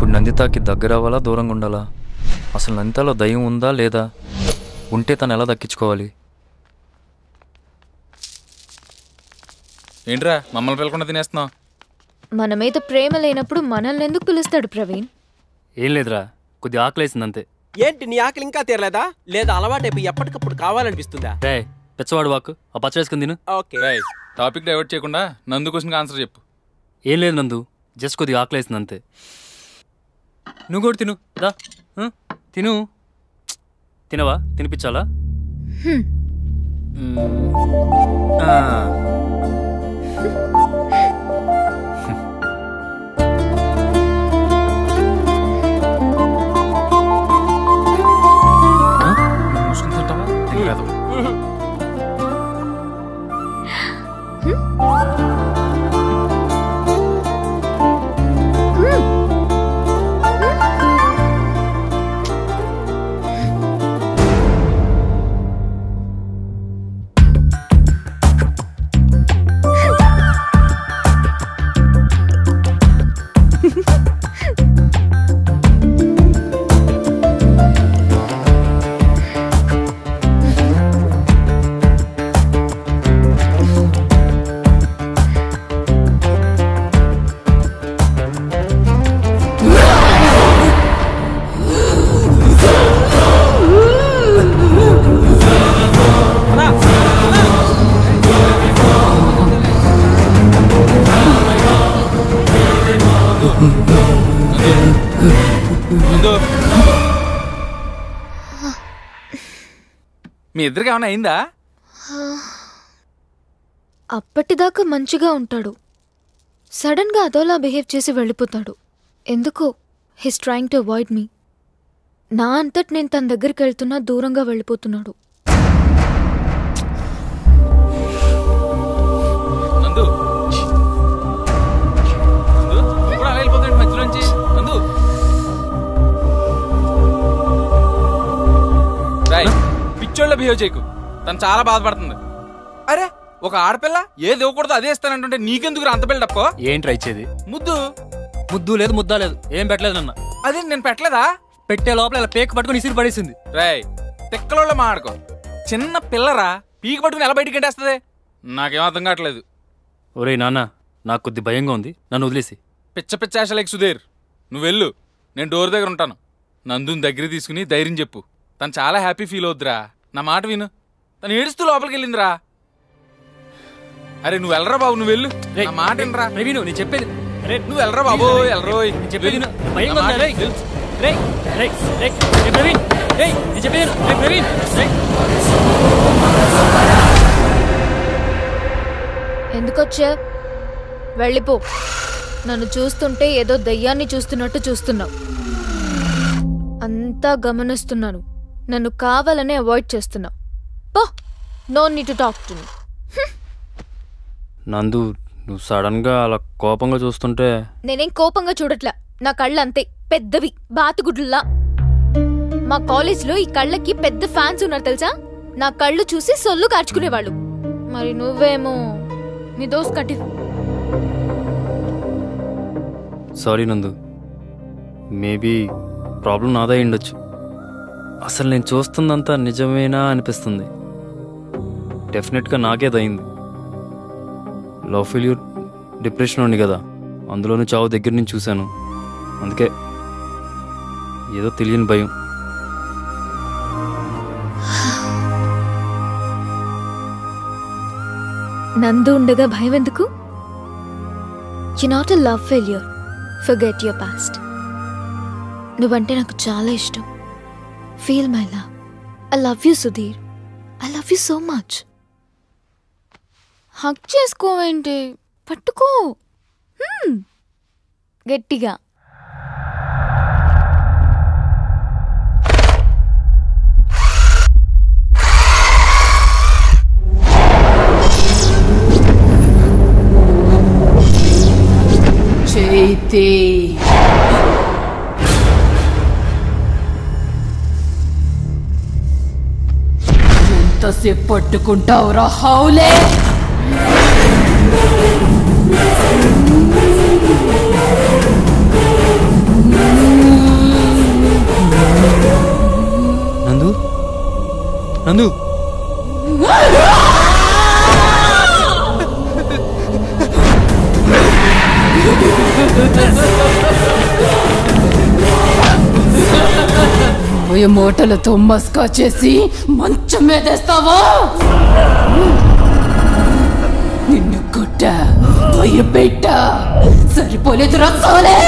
ఇప్పుడు నందితకి దగ్గర అవ్వాలా దూరంగా ఉండాలా? అసలు నందితలో దయ్యం ఉందా లేదా? ఉంటే తను ఎలా దక్కించుకోవాలి? ఏంట్రా మమ్మల్ని పిలకుండా తినేస్తున్నావు? మన మీద ప్రేమ లేనప్పుడు మనల్ని ఎందుకు పిలుస్తాడు ప్రవీణ్? ఏం లేదురా, కొద్దిగా ఆకలేసింది అంతే. ఏంటి నీ ఆకలి ఇంకా తీరలేదా? లేదా అలవాటైపోయి ఎప్పటికప్పుడు కావాలనిపిస్తుందా? రే పెచ్చవాడు వాక్, ఆ పచ్చ వేసుకుని తిను. ఓకే, టాపిక్ డైవర్ట్ చేయకుండా నందు క్వశ్చన్కి ఆన్సర్ చెప్పు. ఏం లేదు నందు, జస్ట్ కొద్దిగా ఆకలేసింది అంతే. నువ్వు కూడా తిను దా. తిను. తినవా? తినిపించాలా? చూసుకుంటుంటావా? తెలియదు. మీ ఇద్దరికి ఏమైనా అయిందా? అప్పటిదాకా మంచిగా ఉంటాడు, సడన్ గా అదోలా బిహేవ్ చేసి వెళ్ళిపోతాడు. ఎందుకో హిస్ ట్రైయింగ్ టు అవాయిడ్ మీ. నా అంతటి నేను తన దగ్గరికి వెళ్తున్నా దూరంగా వెళ్ళిపోతున్నాడు. నందు కూడా అలా వెళ్ళిపోతాడు మధ్యలోంచి. నందు పిచ్చోళ్ళ బిహేవ్ చేయకు, తను చాలా బాధపడుతుంది. అరే ఒక ఆడపిల్ల ఏది ఇవ్వకూడదు అదే ఇస్తానంటుంటే నీకెందుకు అంత పిల్లడప్పో? ఏంట్రా ఇచ్చేది? ముద్దు. ముద్దు లేదు ముద్దా లేదు, ఏం పెట్టలేదు నన్న. అదే నేను పెట్టలేదా? పెట్టే లోపల ఇలా పేక పట్టుకుని ఇసిరి పడేసింది. రాయ్ తిక్కలోళ్ళ మాడుకో, చిన్న పిల్లరా పీక పట్టుకుని ఎలా బయటికి గంటేస్తుంది? నాకేం అర్థం కావట్లేదు. ఒరే నాన్న, నాకు కొద్ది భయంగా ఉంది, నన్ను వదిలేసి. పిచ్చ పిచ్చ ఆశలేక సుధీర్, నువ్వు వెళ్ళు, నేను డోర్ దగ్గర ఉంటాను. నందుని దగ్గర తీసుకుని ధైర్యం చెప్పు. తను చాలా హ్యాపీ ఫీల్ అవుద్దిరా. నా మాట విను. తను ఏడుస్తూ లోపలికి వెళ్ళిందిరా. అరే నువ్వు వెళ్ళరా బాబు, నువ్వు వెళ్ళు. నా మాట వినరా. ప్రవీణ్ నేను చెప్పేది. నువ్వు వెళ్ళరా బాబు, వెళ్ళరోయ్. చెప్పేది ఎందుకొచ్చా? వెళ్ళిపో. నన్ను చూస్తుంటే ఏదో దయ్యాన్ని చూస్తున్నట్టు చూస్తున్నావు. అంతా గమనిస్తున్నాను. నన్ను కావాలనే అవాయిడ్ చేస్తున్నావు. పో, no need to talk to me. Nandu, నువ్వు సడన్ గా అలా కోపంగా చూస్తుంటే. నేనేం కోపంగా చూడట్లా, నా కళ్ళు అంతే పెద్దవి, బాతుగుడ్లా. మా కాలేజ్లో ఈ కళ్ళకి పెద్ద ఫ్యాన్స్ ఉన్నారు తెలుసా? నా కళ్ళు చూసి సొల్లు కార్చుకునేవాళ్ళు. మరి నువ్వేమో నీ దోస్ కట్టి. సారీ నందు, మేబీ ప్రాబ్లం నాదే ఉండొచ్చు. అసలు నేను చూస్తుందంతా నిజమేనా అనిపిస్తుంది. డెఫినెట్గా నాకేదయింది. లవ్ ఫెయిల్యూర్, డిప్రెషన్ ఉంది కదా, అందులోనూ చావు దగ్గర నుంచి చూశాను. అందుకే ఏదో తెలియని భయం. నందు ఉండగా భయం ఎందుకు? You not a love failure, forget your past. నువ్వంటే నాకు చాలా ఇష్టం. Feel my love. I love you Sudheer, I love you so much. Hug చేసుకోవేంటి? పట్టుకో గట్టిగా. చైతే ఎంతసేపు పట్టుకుంటావురా హౌలే? నందు మూటలతో మస్కా చేసి మంచం మీదేస్తావా? నిన్ను కొట్ట భయపెట్ట సరిపోలేదు రసాలే.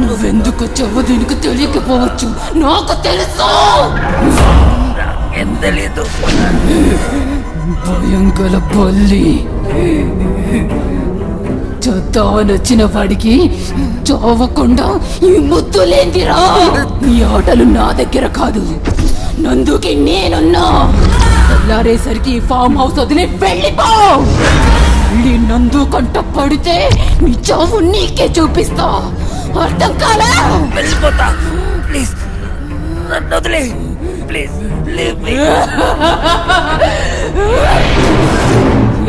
నువ్వెందుకు వచ్చావో దీనికి తెలియకపోవచ్చు, నాకు తెలుసు. తెలీదు భయం గల బల్లి. చూద్దామనొచ్చిన వాడికి చావకుండా ఈ ముద్దులేందిరా. ఈ ఆటలు నా దగ్గర కాదు, నందుకి నేనున్నా. తెల్లారేసరికి ఈ ఫామ్ హౌస్ వదిలి వెళ్ళిపో. ఈ నందు కంట పడితే నీ చావు నీకే చూపిస్తా. అర్థం కాలా? వెళ్ళిపోతా. ప్లీజ్ నన్ను వదిలే. ప్లీజ్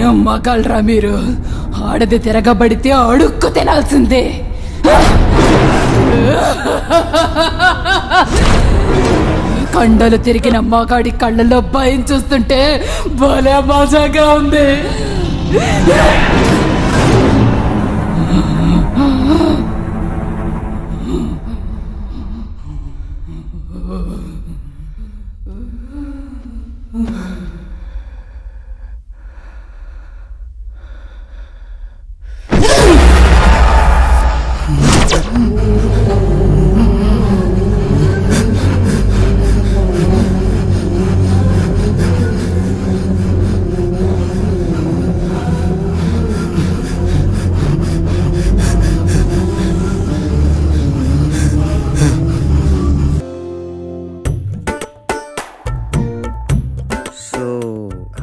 ఏం మగాళ్ళరా మీరు? ఆడది తిరగబడితే అడుక్కు తినాల్సిందే. కండలు తిరిగిన మగాడి కళ్ళలో భయం చూస్తుంటే భలే మజాగా ఉంది.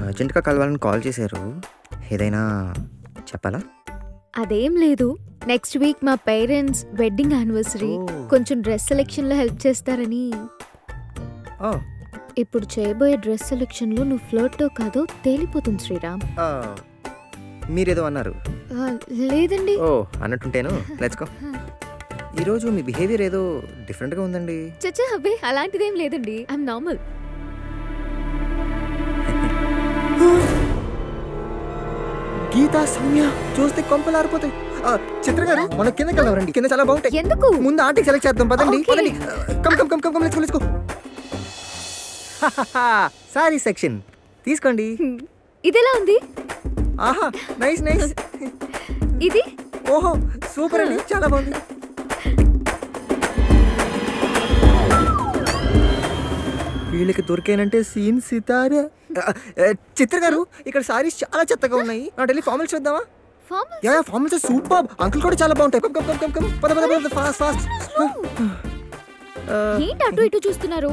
అర్జెంట్గా కలవాలని కాల్ చేశారు, ఏదైనా చెప్పాలా? అదేం లేదు, నెక్స్ట్ వీక్ మా పేరెంట్స్ వెడ్డింగ్ యానివర్సరీ, కొంచెం డ్రెస్ సెలెక్షన్లో హెల్ప్ చేస్తారని. ఇప్పుడు చేయబోయే డ్రెస్ సెలెక్షన్లో నువ్వు ఫ్లోర్తో కాదో తేలిపోతుంది శ్రీరామ్. మీరేదో అన్నారు. లేదండి. ఓ అన్నట్టుంటేను. Let's go. ఈరోజు మీ బిహేవియర్ ఏదో డిఫరెంట్గా ఉందండి. చచ్చా అబ్బే అలాంటిదేం లేదండి, ఐఎమ్ నార్మల్. గీతా సౌమ్య చూస్తే కొంపలు ఆరిపోతాయి. చిత్ర గారు మన కిందకి వెళ్దాం రండి, కింద చాలా బాగుంటాయి. ఎందుకు? ముందు ఆంటీకి సెలెక్ట్ చేద్దాం పదండి. పదండి. Come come come come let's go. Sorry section తీసుకోండి. ఇదెలా ఉంది? ఆహా నైస్ నైస్. ఇది ఓహో సూపర్ అండి, చాలా బాగుంది. వీళ్ళకి దొరికానంటే సీన్ సితారే. చిత్ర గారు ఇక్కడ సారీస్ చాలా చెత్తగా ఉన్నాయి, వెళ్ళి ఫార్మల్స్ చూద్దామా? Formals super. అంకుల్ కూడా చాలా బాగుంటాయి. కమ్ కమ్ కమ్ కమ్ పద పద పద ఫాస్ట్ ఫాస్ట్. ఏంటి అటు ఇటు చూస్తున్నారు?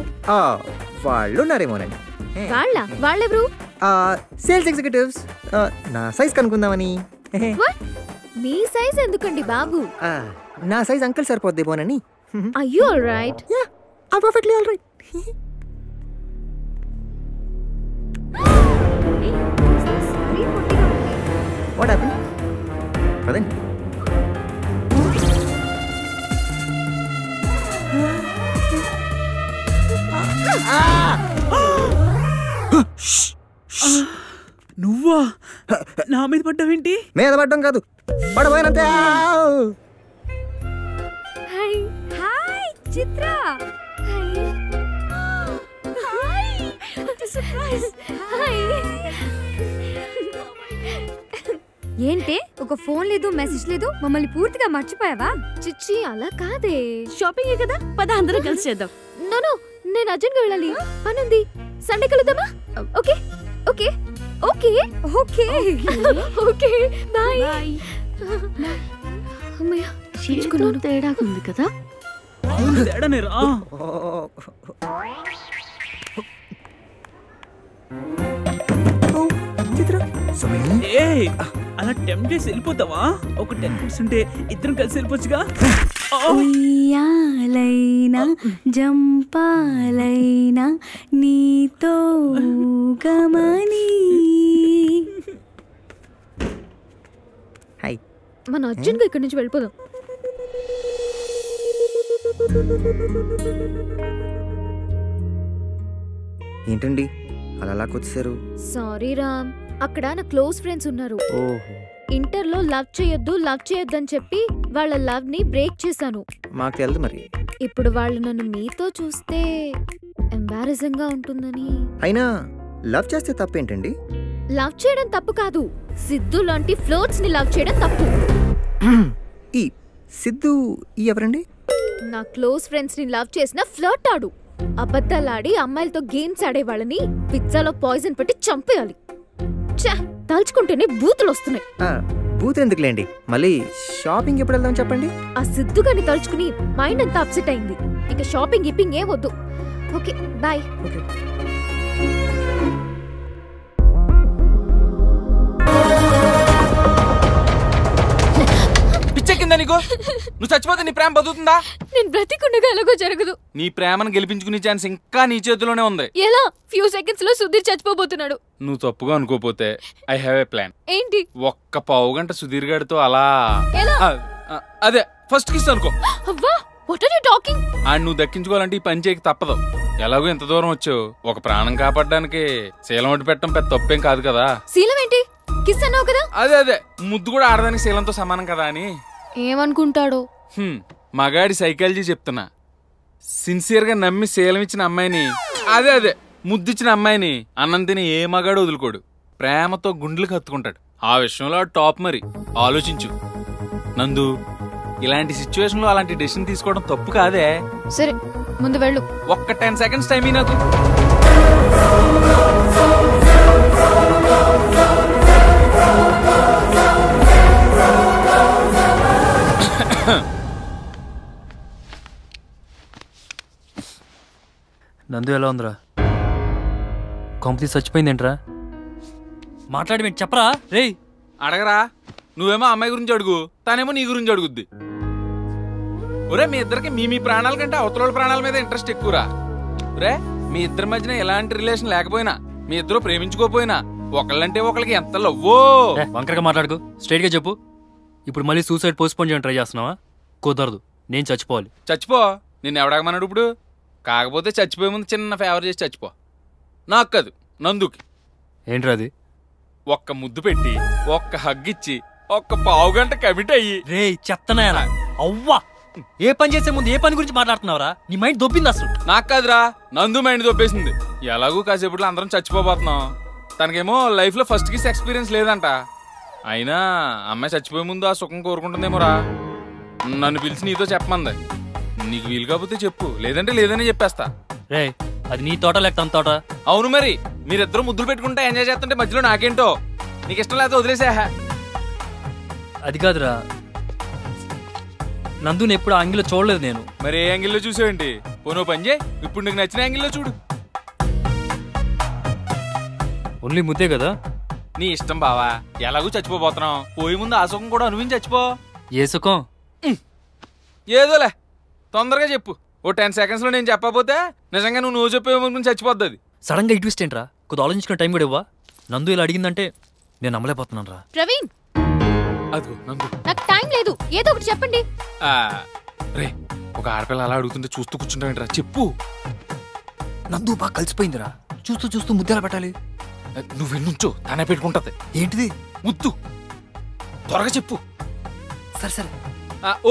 వాళ్ళు ఉన్నారేమోనండి. వాళ్ళెవరు? Sales executives. నా సైజ్ కనుక్కుందామని. మీ సైజ్ ఎందుకండి బాబు? నా సైజ్ అంకుల్ సరిపోద్దేమోనని. Are you all right? Yeah, I'm perfectly all right. What happened? Pardon? నువ్వా నా మీద పడ్డావేంటి? మీద పడ్డం కాదు, పడబోయినంతే. Hi hi Chitra. Hi surprise. Hi. ఏంటే ఒక ఫోన్ లేదు, మెసేజ్ లేదు, మమ్మల్ని పూర్తిగా మర్చిపోయావా? చిచ్చి అలా కాదే, షాపింగ్ కదా, పద అందరం కలిసి చేద్దాం. నో నేను అర్జెంట్గా వెళ్ళాలి, పనుంది. సండే కలుద్దామా? Okay okay okay okay okay bye. అమ్మయ్య చీచుకున్నాను. తేడాగా ఉంది కదా? తేడానే రా. ఏయ్ అలా టెంప్ట్ చేసి వెళ్ళిపోతావా? ఒక 10% ఇద్దరం కలిసి వెళ్ళిపోవచ్చుగా. ఉయ్యాలైనా జంపాలైనా నీతో గమని. హాయ్. మన అర్జెంట్గా ఇక్కడి నుంచి వెళ్ళిపోదాం. ఏంటండి అలా వచ్చేసారు? సారీ రామ్, అక్కడ నా క్లోజ్ ఫ్రెండ్స్ ఉన్నారు. ఓహో, ఇంటర్లో లవ్ చేయొద్దు అని చెప్పి వాళ్ళ లవ్ ని బ్రేక్ చేశాను. మాకు తెలియదు మరి. ఇప్పుడు వాళ్ళు నన్ను మీతో చూస్తే ఎంబారసింగ్ గా ఉంటుందని. అయినా లవ్ చేస్తే తప్పేంటండి? లవ్ చేయడం తప్పు కాదు, సిద్ధు లాంటి ఫ్లోట్స్ ని లవ్ చేయడం తప్పు. ఈ సిద్ధు ఈ ఎవరండి? నా క్లోజ్ ఫ్రెండ్స్ ని లవ్ చేసిన ఫ్లర్ట్ ఆడు. అబద్ధాలాడి అమ్మాయిలతో గేమ్స్ ఆడే వాళ్ళని పిజ్జాలో పాయిజన్ పెట్టి చంపేయాలి. తలుచుకుంటేనే బూతులు వస్తున్నాయి. బూతులు ఎందుకులేండి, మళ్ళీ షాపింగ్ ఎప్పుడు వెళ్దాం చెప్పండి. ఆ సిద్ధుగాని తలుచుకుని మైండ్ అంతా అప్సెట్ అయింది. ఇక షాపింగ్ గిప్పింగ్ ఏం వద్దు. Okay bye. పిచ్చెక్కిందా నీకు? నువ్వు చచ్చిపోతే నీ ప్రేమ బతుకుతుందా? నేను బ్రతికుండగా ఎలాగో జరగదు. నీ ప్రేమను గెలిపించుకునే ఛాన్స్ ఇంకా నీ చేతిలోనే ఉంది. ఎలా? ఫ్యూ సెకండ్స్ లో సుధీర్ చచ్చిపోబోతున్నాడు. నువ్వు తప్పుగా అనుకోపోతే ఐ హావ్ ఏ ప్లాన్. ఏంటి? ఒక్క పావుగంట సుధీర్ గారితో అలా ఎలా? అదే ఫస్ట్ కిస్ అనుకో. అవ్వా, వాట్ ఆర్ యు టాకింగ్? నువ్వు దక్కించుకోవాలంటే ఈ పని చేయక తప్పదు. ఎలాగో ఎంత దూరం వచ్చావు, ఒక ప్రాణం కాపాడడానికి శీలం ఒడ్డు పెట్టడం పెద్ద తప్పేం కాదు కదా. శీలం ఏంటి? కిస్ అన్నావు కదా. అదే ముద్దు కూడా ఆడదానికి శీలంతో సమానం కదా అని. ఏమనుకుంటాడో. మగాడి సైకాలజీ చెప్తున్నా. సిన్సియర్ గా నమ్మి శీలం ఇచ్చిన అమ్మాయిని, అదే ముద్దిచ్చిన అమ్మాయిని అన్నం తిని ఏ మగాడు వదులుకోడు. ప్రేమతో గుండెలకు హత్తుకుంటాడు. ఆ విషయంలో టాప్. మరి ఆలోచించు నందు. ఇలాంటి సిచ్యువేషన్ లో అలాంటి డెసిషన్ తీసుకోవడం తప్పు కాదే. సరే ముందు వెళ్ళు. ఒక్క 10 seconds టైం నాకు. నందు ఎలా ఉందిరా? కాంపిటీ చచ్చిపోయిందేంట్రా? మాట్లాడి చెప్పరా రేయ్. అడగరా. నువ్వేమో అమ్మాయి గురించి అడుగు, తనేమో నీ గురించి అడుగుద్ది. ఒరే, మీ ఇద్దరికి మీ ప్రాణాల కంటే అవతల ప్రాణాల మీద ఇంట్రెస్ట్ ఎక్కువరా. ఒరే, మీ ఇద్దరి మధ్యన ఎలాంటి రిలేషన్ లేకపోయినా, మీ ఇద్దరు ప్రేమించుకోపోయినా, ఒకళ్ళంటే ఒకళ్ళకి ఎంత లవ్వో. వంకరగా మాట్లాడుకో, స్ట్రైట్ గా చెప్పు. ఇప్పుడు మళ్ళీ సూసైడ్ పోస్ట్పోన్ చేయడం ట్రై చేస్తున్నావా? కుదరదు, నేను చచ్చిపోవాలి. చచ్చిపో. నిన్ను ఎవడగమన్నాడు ఇప్పుడు? కాకపోతే చచ్చిపోయే ముందు చిన్న ఫేవర్ చేసి చచ్చిపో. నాకు కాదు, నందుకి. ఏంట్రా అది? ఒక్క ముద్దు పెట్టి, ఒక్క హగ్ ఇచ్చి, ఒక్క పావుగంట కమిట్ అయ్యి. రే చెత్తనా అవ్వా, ఏ పని చేసే ముందు ఏ పని గురించి మాట్లాడుతున్నావురా? నీ మైండ్ దొబ్బింది అసలు. నాకు కాదురా, నందు మైండ్ దొబ్బేసింది. ఎలాగూ కాసేపట్లో అందరం చచ్చిపోబోతున్నాం. తనకేమో లైఫ్ లో ఫస్ట్ కిస్ ఎక్స్పీరియన్స్ లేదంట. అయినా అమ్మాయి చచ్చిపోయే ముందు ఆ సుఖం కోరుకుంటుందేమోరా. నన్ను పిలిచి నీతో చెప్పమంది. నీకు వీలు కాకపోతే చెప్పు, లేదంటే లేదనే చెప్పేస్తా. రే, అది నీ తోట లేక తన తోట. అవును మరి, మీరిద్దరు ముద్దులు పెట్టుకుంటే ఎంజాయ్ చేస్తుంటే మధ్యలో నాకేంటో. నీకు ఇష్టం లేకపోతే వదిలేసా. అది కాదురా, నందుని ఎప్పుడు యాంగిల్లో చూడలేదు నేను. మరి ఏ యాంగిల్లో చూసావేంటి? పోనో పని చేయి, ఇప్పుడు నీకు నచ్చిన యాంగిల్లో చూడు. ఓన్లీ ముద్దే కదా? నీ ఇష్టం బావా, ఎలాగూ చచ్చిపోబోతున్నావు. పోయే ముందు ఆ సుఖం కూడా అనుభవించి చచ్చిపో. ఏ సుఖం? ఏదోలే, తొందరగా చెప్పు. ఓ 10 seconds లో నేను చెప్పకపోతే నిజంగా నువ్వు చెప్పే ముందు చచ్చిపోద్ది. అది సడన్ గా ట్విస్ట్ ఏంట్రా? కొద్ది ఆలోచించుకునే టైం కూడా ఇవ్వా? నందు ఇలా అడిగిందంటే నేను నమ్మలేకపోతున్నాను రా. ప్రవీణ్, అదిగో నందు, నాకు టైం లేదు, ఏదో ఒకటి చెప్పండి. రే, ఒక ఆడపిల్ల అలా అడుగుతుంటే చూస్తూ కూర్చుంటావేంట్రా? చెప్పు. నందు బాగా కలిసిపోయిందిరా, చూస్తూ చూస్తూ ముద్దెలా పెట్టాలి? నువ్వు వెళ్ళుంచో, తనే పెట్టుకుంటది. ఏంటిది? ముద్దు. త్వరగా చెప్పు. సరే సరే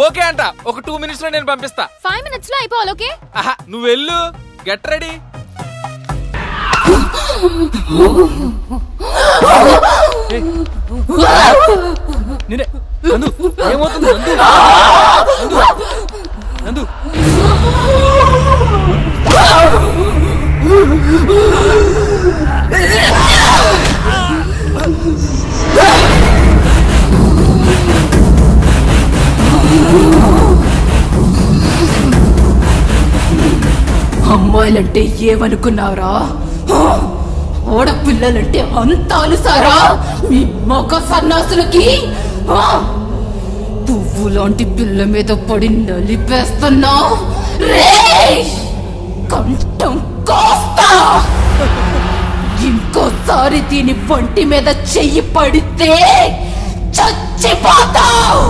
ఓకే అంట. ఒక 2 minutes లో నేను పంపిస్తా. 5 minutes లో అయిపోవాలి. ఓకే, నువ్వు వెళ్ళు. Get ready. నందు ఏమవుతుంది? నందు అమ్మాయిలంటే ఏమనుకున్నారా? ఆడపిల్లలంటే అంత అలుసారా మీ మగ సన్నాసులకి? పువ్వు లాంటి పిల్ల మీద పడి నలిపేస్తున్నా. కంఠం కోస్తా. ఇంకోసారి దీని వంటి మీద చెయ్యి పడితే చచ్చిపోతావు.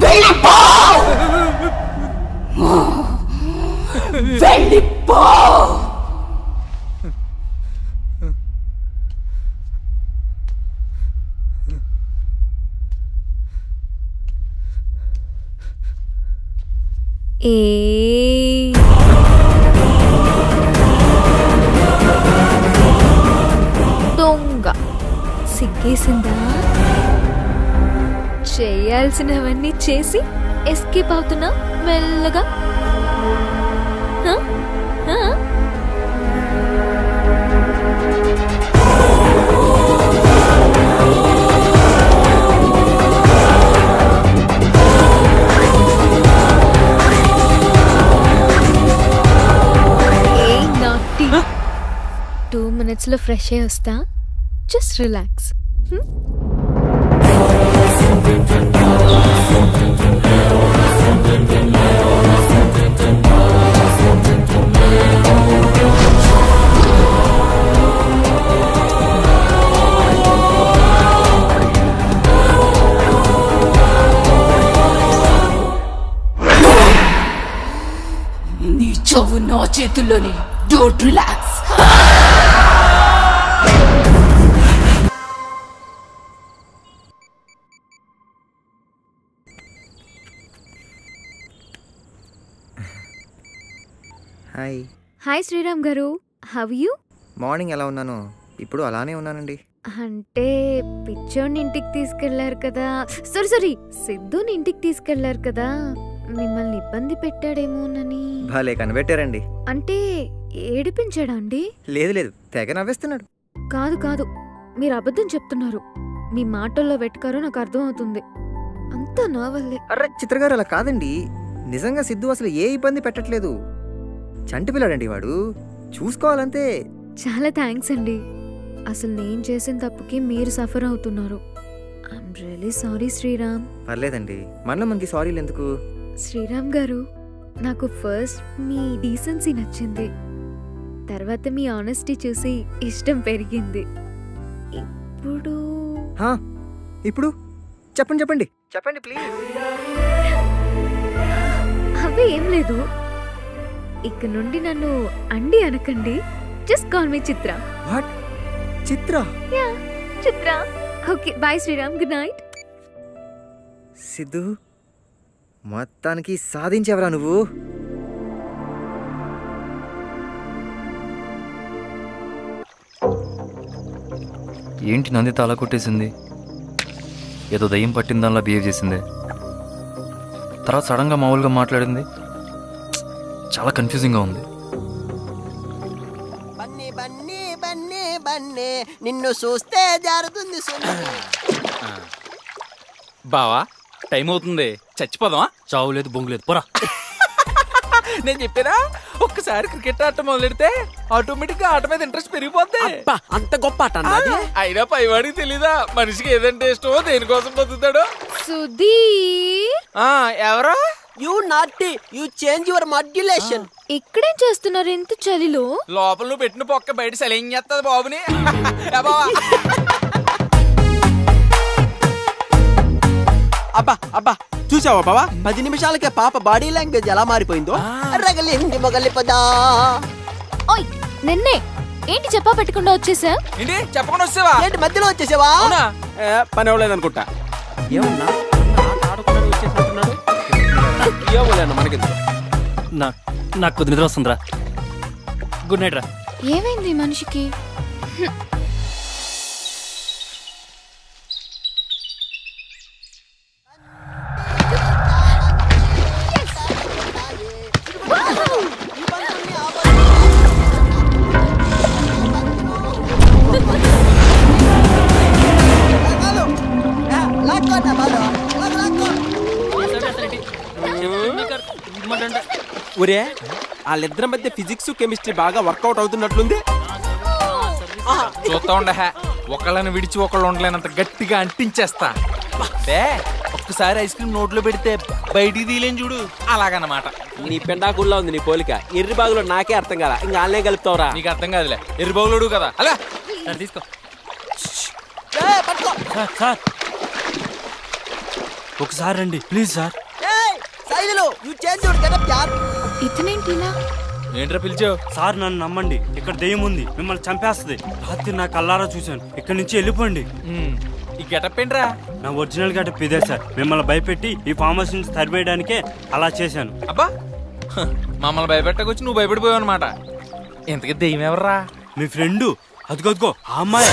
వెళ్ళిపో. ఏ దొంగ సిగ్గేసిందా? చేయాల్సినవన్నీ చేసి ఎస్కేప్ అవుతున్నా మెల్లగా. ఏ నాటి 2 minutes లో ఫ్రెష్ అయ్యి వస్తా. Just relax. నీ చెవు నా చేతుల్లోనే. Don't relax. Hi. Hi Sriram garu, how you? Morning ఎలా ఉన్నాను, ఇప్పుడు అలానే ఉన్నానండి. అంటే పిచ్చోడిని ఇంటికి తీసుకెళ్లారు కదా, సారీ సిద్ధుని ఇంటికి తీసుకెళ్లారు కదా, మిమ్మల్ని ఇబ్బంది పెట్టాడేమోనని. భలే కనిపెట్టారండి. అంటే ఏడిపించాడా అండి? లేదు తెగ నవ్వేస్తున్నాడు. కాదు మీరు అబద్ధం చెప్తున్నారు. మీ మాటల్లో వెట్టుకారో నాకు అర్థం అవుతుంది. అంతా నా వల్లే. అర్రే చిత్రగారు, అలా కాదండి. నిజంగా సిద్ధు అసలు ఏ ఇబ్బంది పెట్టట్లేదు. చంటి పిల్లాడండి వాడు, చూసుకోవాలంతే. చాలా థ్యాంక్స్ అండి. అసలు నేను చేసిన తప్పుకి మీరు సఫర్ అవుతున్నారు. I'm really sorry Sriram. పర్లేదండి, మనలో మనకి సారీలు ఎందుకు. శ్రీరామ్ గారు, నాకు ఫస్ట్ మీ డీసెన్సీ నచ్చింది, తర్వాత మీ ఆనెస్టీ చూసి ఇష్టం పెరిగింది. ఇప్పుడు చెప్పండి ప్లీజ్. అవి ఏం లేదు, ఇక నుండి నన్ను అండి అనకండి. Just call me Chitra. What? Chitra? Yeah, Chitra. Okay, bye Sriram, good night. Siddhu, మొత్తానికి సాధించావరా నువ్వు. ఏంటి నందిత అలా కొట్టేసింది? ఏదో దయ్యం పట్టిన దానిలా బిహేవ్ చేసింది. తర్వాత సడన్గా మామూలుగా మాట్లాడింది. చాలా కన్ఫ్యూజింగ్గా ఉంది. నిన్ను చూస్తే జారుతుంది. బావా, టైం అవుతుంది, చచ్చిపోదామా? చావు లేదు, బొంగు లేదు, పోరా. నేను చెప్పానా, ఒక్కసారి క్రికెట్ ఆట మొదలెడితే ఆటోమేటిక్ గా ఆట మీద ఇంట్రెస్ట్ పెరిగిపోద్ది. అంత గొప్ప ఆట అన్నది. అయినా పైవాడికి తెలీదా మనిషికి ఏదంటే ఇష్టమో, దేనికోసం బతుకుతాడో. సుధీర్. ఎవరో? యు నాటి, యు చేంజ్ యువర్ మాడ్యులేషన్. ఇక్కడేం చేస్తున్నారు ఇంత చలిలో? లోపల నువ్వు పెట్టిన పొక్క బయట సలేం చేస్తుంది బాబుని. అబ్బా చూసావా బావా, 10 నిమిషాలకే పాప బాడీ లాంగ్వేజ్ ఎలా మారిపోయిందో. రగలింది మొగలి పదా. ఓయ్ నిన్నే ఏంటి చెప్పా పెట్టకుండా వచ్చేసా? ఏంటి చెప్పకుండా వచ్చేవా? ఏంటి మధ్యలో వచ్చేసావా? పని అవ్వలేదు అనుకుంటా. ఏమన్నా ఆడుకున్నాడు, వచ్చేసినట్టున్నాడు. ఏమోలేనా మనకి. నాకు కొద్ది నిద్ర వస్తుందిరా. గుడ్ నైట్ రా. ఏమైంది మనిషికి? ఒరే, వాళ్ళిద్దరి మధ్య ఫిజిక్స్ కెమిస్ట్రీ బాగా వర్కౌట్ అవుతున్నట్లుంది. చూస్తా ఉండ, ఒకళ్ళని విడిచి ఒకళ్ళు ఉండలేనంత గట్టిగా అంటించేస్తా. ఒక్కసారి ఐస్ క్రీమ్ నోట్లో పెడితే బయటికి తీలేని చూడు, అలాగన్నమాట. నీ పెండాకుల్లో ఉంది నీ పోలిక. ఎర్రి బాగులో నాకే అర్థం కదా, ఇంకా వాళ్ళనే కలుపుతావురా. నీకు అర్థం కాదులే, ఎర్రి బాగులోడు కదా. అలా తీసుకో సార్, ఒకసారి రండి ప్లీజ్ సార్. ఇతనేంటిలా? ఏంట్రా పిలిచావు? సార్ నన్ను నమ్మండి, ఇక్కడ దెయ్యం ఉంది, మిమ్మల్ని చంపేస్తుంది. రాత్రి నా కల్లారా చూశాను. ఇక్కడ నుంచి వెళ్ళిపోండి. ఈ గెటప్ ఏంట్రా? నా ఒరిజినల్ గెటప్ ఇదే సార్. మిమ్మల్ని భయపెట్టి ఈ ఫార్మసీ నుంచి తరివేయడానికే అలా చేశాను. అబ్బా, మమ్మల్ని భయపెట్టకొచ్చి నువ్వు భయపడిపోయావు అనమాట. ఇంతకీ దెయ్యం ఎవర్రా? మీ ఫ్రెండు అదిగో ఆ అమ్మాయి.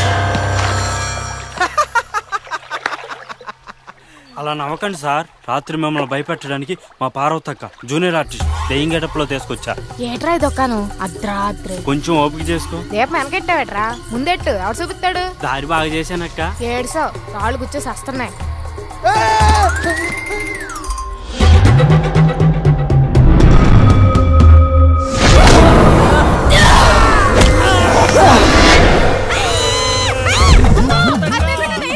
అలా నవ్వకండి సార్. రాత్రి మిమ్మల్ని భయపెట్టడానికి మా పార్వతక్క జూనియర్ ఆర్టిస్ట్ దెయ్యం గెటప్లో తీసుకొచ్చా. ఏట్రా ఇదొక్కాను అర్ధరాత్రి. కొంచెం ఓపిక చేసుకో. రేపు వెనకెట్టావేట్రా? ముందెట్టు, ఎవరు చూపిస్తాడు? దారి బాగా చేశానక్క. ఏడ్సావు, రాళ్ళు గుచ్చేసి వస్తున్నాయి.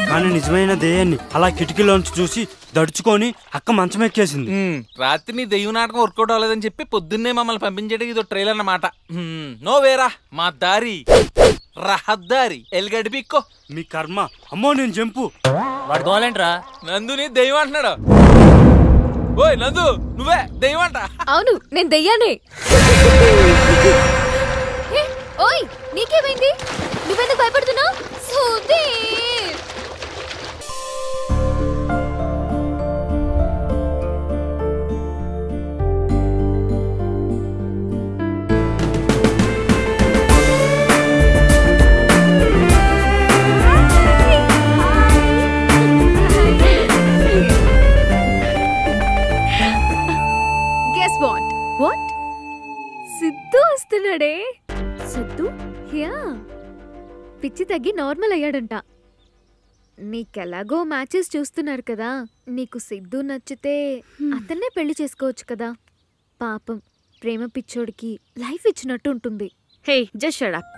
కానీ నిజమైన దెయ్యాన్ని అలా కిటికీలోంచి చూసి దడుచుకొని అక్క మంచం ఎక్కేసింది. రాత్రి నీ దెయ్యం నాటకం వర్కౌట్ అవ్వలేదని చెప్పి పొద్దున్నే మమ్మల్ని పంపించేటికి ఇది ట్రైలర్ అన్నమాట. నో వేరా, మా దారి రహదారి ఎల్గడిపిక్కో. మీ కర్మ. అమ్మో నేను జంపు. వాడు కావాలంటరా నందుని దెయ్యం అంటున్నాడు. ఓయ్ నందు, నువ్వే దెయ్యం అంట. అవును, నేను దెయ్యానే. ఓయ్ నీకేమైంది? నువ్వెందుకు భయపడుతున్నావు? Guess what? వాట్? సిద్ధు వస్తున్నాడే. సిద్ధు? యా, పిచ్చి తగ్గి నార్మల్ అయ్యాడంట. నీకెలాగో మ్యాచెస్ చూస్తున్నారు కదా, నీకు సిద్ధు నచ్చితే అతన్నే పెళ్లి చేసుకోవచ్చు కదా. పాపం ప్రేమ పిచ్చోడికి లైఫ్ ఇచ్చినట్టు ఉంటుంది. Hey just shut up.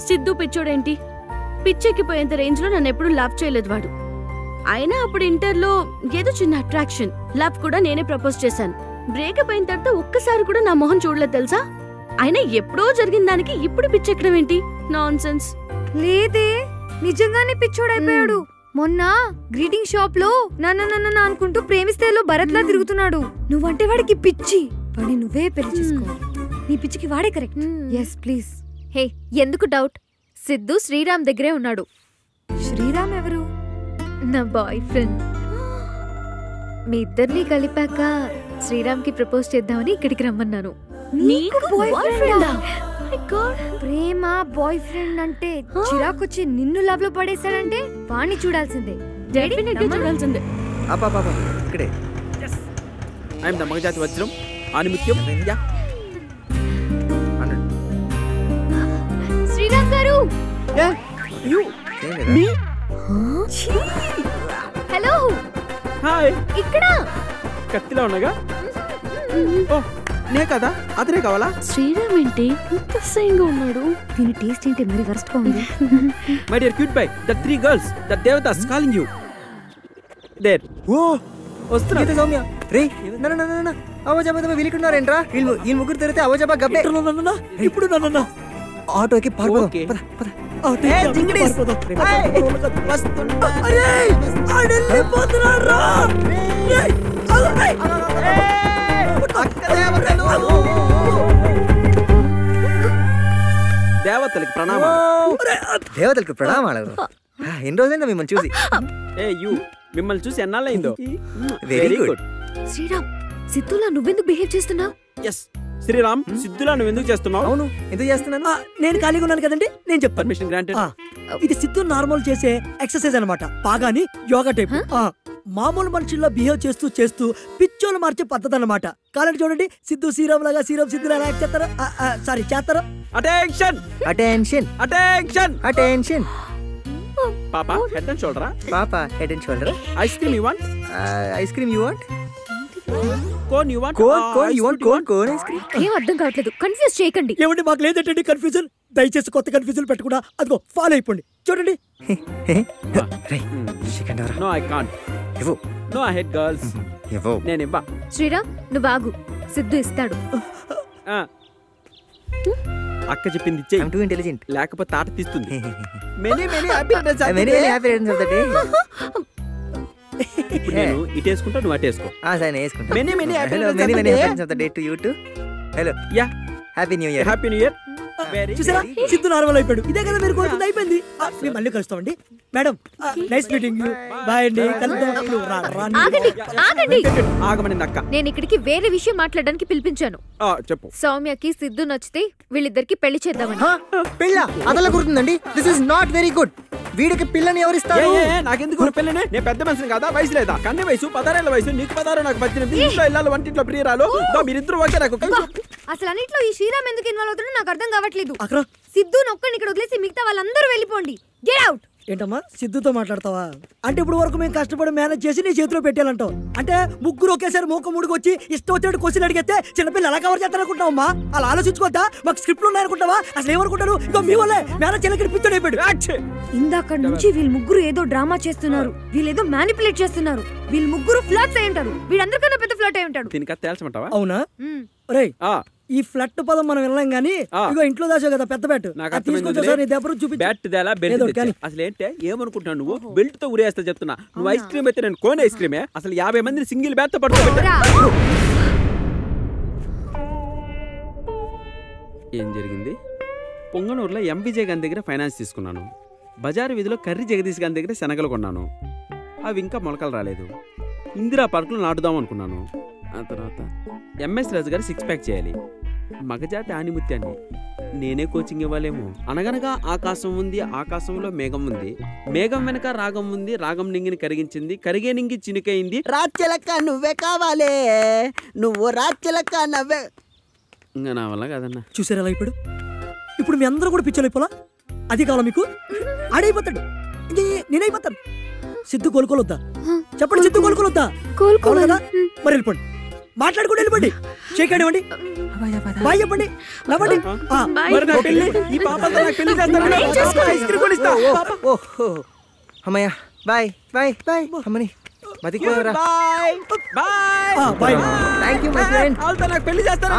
Siddhu పిచ్చోడేంటి? పిచ్చెక్కిపోయేంత రేంజ్ లో నన్ను ఎప్పుడు లవ్ చేయలేదు వాడు. అయినా అప్పుడు ఇంటర్లో ఏదో చిన్న అట్రాక్షన్, లవ్ కూడా నేనే ప్రపోజ్ చేశాను. బ్రేకప్ అయిన తర్వాత ఒక్కసారి కూడా నా మొహం చూడలేదు తెలుసా. అయినా ఎప్పుడో జరిగిన దానికి ఇప్పుడు పిచ్చెక్కడం ఏంటి? Non sense. లేదే, నిజంగానే పిచ్చోడైపోయాడు. మొన్న గ్రీటింగ్ షాప్ లో నన్ను అనుకుంటూ ప్రేమిస్తేలో భరత్ లా తిరుగుతున్నాడు. నువ్వంటే వాడికి పిచ్చి. వాడిని నువ్వే పెళ్లి చేసుకో. నీ పిచ్చికి వాడే కరెక్ట్. Yes please. హే, ఎందుకు డౌట్? సిద్ధు శ్రీరామ్ దగ్గరే ఉన్నాడు. శ్రీరామ్ ఎవరు? నా బాయ్ ఫ్రెండ్. మీ ఇద్దరిని కలిపాక శ్రీరామ్ కి ప్రపోజ్ చేద్దామని ఇక్కడికి రమ్మన్నాను. నీకు బాయ్ ఫ్రెండా? ప్రేమ బాయ్ ఫ్రెండ్ అంటే చిరాకొచ్చి నిన్ను లవ్ లో పడేశాడంటే వాణ్ణి చూడాల్సిందే. చూడాల్సిందే. ఇక్కడే ఐఎమ్ ద మగజాతి వజ్రం ఆనిముత్యం. శ్రీరామ్ గారు, హలో. హాయ్. ఇక్కడ కత్తిలో ఉన్నాగా. నే కదా, అతనే కావాలా? శ్రీరామ్ ఏంటి ఇంత అసహ్యంగా ఉన్నాడు? దీని టేస్ట్ ఏంటి మరి వర్స్ట్ గా ఉంది. My dear cute bye, the 3 girls, the దేవతాస్ కాలింగ్ యు. దేర్. ఓ వస్తున్నా. గీత సౌమ్య రే నన్న అవజాబా వీలుకున్నారేంట్రా? ఈ ముగ్గురు తిరిగితే అవజాబా గబ్బే. ఇప్పుడు నన్న ఆటోకి పారిపోదాం. ఓకే. పద పద. ఏ జింగిడీస్. వస్తున్నా. అరే ఆడెళ్ళిపోతున్నారా? దేవతలకి ప్రణామాలు. దేవతలకు ప్రణామాలు. ఎన్ని రోజులైందా మిమ్మల్ని చూసి? ఏ యు, మిమ్మల్ని చూసి ఎన్నాళ్ళైందో. Very good. శ్రీరామ్, సిద్ధులా నువ్వెందుకు బిహేవ్ చేస్తున్నావు? ఎస్ శ్రీరామ్, సిద్ధులా నువ్వు ఎందుకు చేస్తున్నావు? అవును, ఎందుకు చేస్తున్నాను? నేను ఖాళీగా ఉన్నాను కదండి, నేను చెప్తాను. Permission granted. ఇది సిద్ధు నార్మల్ చేసే ఎక్సర్సైజ్ అన్నమాట. బాగాని యోగా టైప్. మామూలు మనుషుల్లో బిహేవ్ చేస్తూ చేస్తూ పిచ్చోలు మార్చే పద్ధతి అన్నమాట. కాలండి చూడండి, సిద్ధు శ్రీరామ్ లాగా శ్రీరామ్ సిద్ధు లాగా యాక్ట్ చేస్తారా? సారీ చేస్తారా? Attention attention attention attention. పాప హెడ్ అండ్ షోల్డరా? పాప head and shoulder. Ice cream you want? Ice cream you want? Cone you want? Cone you want? Cone ice cream. ఏం అర్థం కావట్లేదు, కన్ఫ్యూజ్ చేయకండి. ఏమండి మాకు లేదంటే కన్ఫ్యూజన్. దయచేసి కొత్త కన్ఫ్యూజన్ పెట్టకుండా అదిగో ఫాలో అయిపోండి. చూడండి. No I can't. ఇవ్వు. No I hate girls. ఇవ్వు. నేను ఇవ్వ. శ్రీరామ్, నువ్వు ఆగు, సిద్ధు ఇస్తాడు. అక్క చెప్పింది ఇచ్చే. I'm too intelligent. లేకపోతే తాట తీస్తుంది. Many many happy returns of the day. Many happy returns of the day. ఇప్పుడు నేను ఇటు వేసుకుంటా, నువ్వు అటు వేసుకో. సరే వేసుకుంటా. Many many happy hello, many many happy returns of the day to you to. Hello. Yeah, happy new year. Happy new year. చూసారా, సిద్ధు నార్మల్ అయిపోయాడు. ఇదే కదా మీరు కోరుకుంది, అయిపోయింది. మేము మళ్ళీ కలుస్తామండి. Madam nice meeting you. Bye అండి. ఆగమని అక్క, నేను ఇక్కడికి వేరే విషయం మాట్లాడడానికి పిలిపించాను. చెప్పు. సౌమ్యకి సిద్ధు నచ్చితే వీళ్ళిద్దరికి పెళ్లి చేద్దామని. పెళ్ళ అదలా గుర్తుందండి. This is not very good. వీడికి పిల్లని ఎవరిస్తారు? నాకెందుకు పిల్లని? నేను పెద్ద మనిషిని కదా, వయసు లేదా? కన్నీ వయసు 16 ఏళ్ల వయసు. నీకు 16, నాకు 18. ఇంట్లో ఇల్లాలు, వంటింట్లో ప్రియురాలు. మీరిద్దరు ఓకే నాకు. అసలు అన్నిట్లో ఈ శ్రీరామ్ ఎందుకు ఇన్వాల్వ్ అవుతుందో నాకు అర్థం కావట్లేదు. సిద్ధు నొక్కని ఇక్కడ వదిలేసి మిగతా వాళ్ళందరూ వెళ్ళిపోండి. Get out. ఏంటమ్మా సిద్ధుతో మాట్లాడతావా? అంటే ఇప్పుడు వరకు మేము కష్టపడి మేనేజ్ చేసి నీ చేతిలో పెట్టాలంటావు. అంటే ముగ్గురు ఒకేసారి మూక ముడికి వచ్చి ఇష్టం వచ్చినట్టు క్వశ్చన్ అడిగితే చిన్నపిల్లలు ఎలా కవర్ చేస్తారనుకుంటావమ్మా? అలా ఆలోచించుకోద్దా? మాకు స్క్రిప్ట్లు ఉన్నాయనుకుంటావా? అసలు ఏమనుకుంటారు? ఇక మీ వల్లే మేనేజ్ చేయలేక పిచ్చోడు అయిపోయాడు. ఇందాక నుంచి వీళ్ళు ముగ్గురు ఏదో డ్రామా చేస్తున్నారు, వీళ్ళేదో మ్యానిపులేట్ చేస్తున్నారు. వీళ్ళు ముగ్గురు ఫ్లాట్స్ అయి ఉంటారు. వీళ్ళందరికన్నా పెద్ద ఫ్లాట్ అయి ఉంటాడు. దీనికి తేల్చమంటావా? అవునా? రే ఈ ఫ్లట్ పదం మనం వినలేం గానీ ఇగో ఇంట్లో దాచావు కదా పెద్ద బ్యాట్. అసలు ఏంటే ఏమనుకుంటున్నావు నువ్వు? బెల్ట్ తో ఉరేస్తా చెప్తున్నా. నువ్వు ఐస్ క్రీమ్ అయితే నేను కోన్ ఐస్ క్రీమే. అసలు 50 మందిని సింగిల్ బ్యాట్ తో పట్టుకోబెట్టా. ఏం జరిగింది? పొంగనూరులో ఎంవిజయ్ గారి దగ్గర ఫైనాన్స్ తీసుకున్నాను. బజారు వీధిలో కర్రీ జగదీష్ గారి దగ్గర శనగలు కొన్నాను. అవి ఇంకా మొలకలు రాలేదు. ఇందిరా పార్కులు నాటుదాం అనుకున్నాను. ఆ తర్వాత ఎంఎస్ రాజు గారు 6 ప్యాక్ చేయాలి. మగజాతి ఆనిముత్యాన్ని నేనే కోచింగ్ ఇవ్వాలేమో. అనగనగా ఆకాశం ఉంది, ఆకాశంలో మేఘం ఉంది, మేఘం వెనక రాగం ఉంది, రాగం నింగిని కరిగించింది, కరిగే నింగి చినుకైంది. రాజ్యలక్క నువ్వే కావాలే, నువ్వు రాజ్యలక్క నవ్వే. ఇంకా నా వల్ల కదన్నా. చూసారా ఎలా ఇప్పుడు? ఇప్పుడు మీ అందరూ కూడా పిచ్చలైపోలా? అది కావాలా మీకు? ఆడైపోతాడు, నేనైపోతాను. సిద్ధు కోలుకోలొద్దా? చెప్పండి, సిద్ధు కోలుకోలొద్దా? కోలుకోలేదా? మరి వెళ్ళిపోండి, మాట్లాడుకుంటూ వెళ్ళిపోండి. చేయకండి, బాయ్ చెప్పండి, నవ్వండి. అమ్మయ్యా బాయ్ బాయ్ బాయ్. అమ్మని బతికిపోయారా? పెళ్లి చేస్తారా?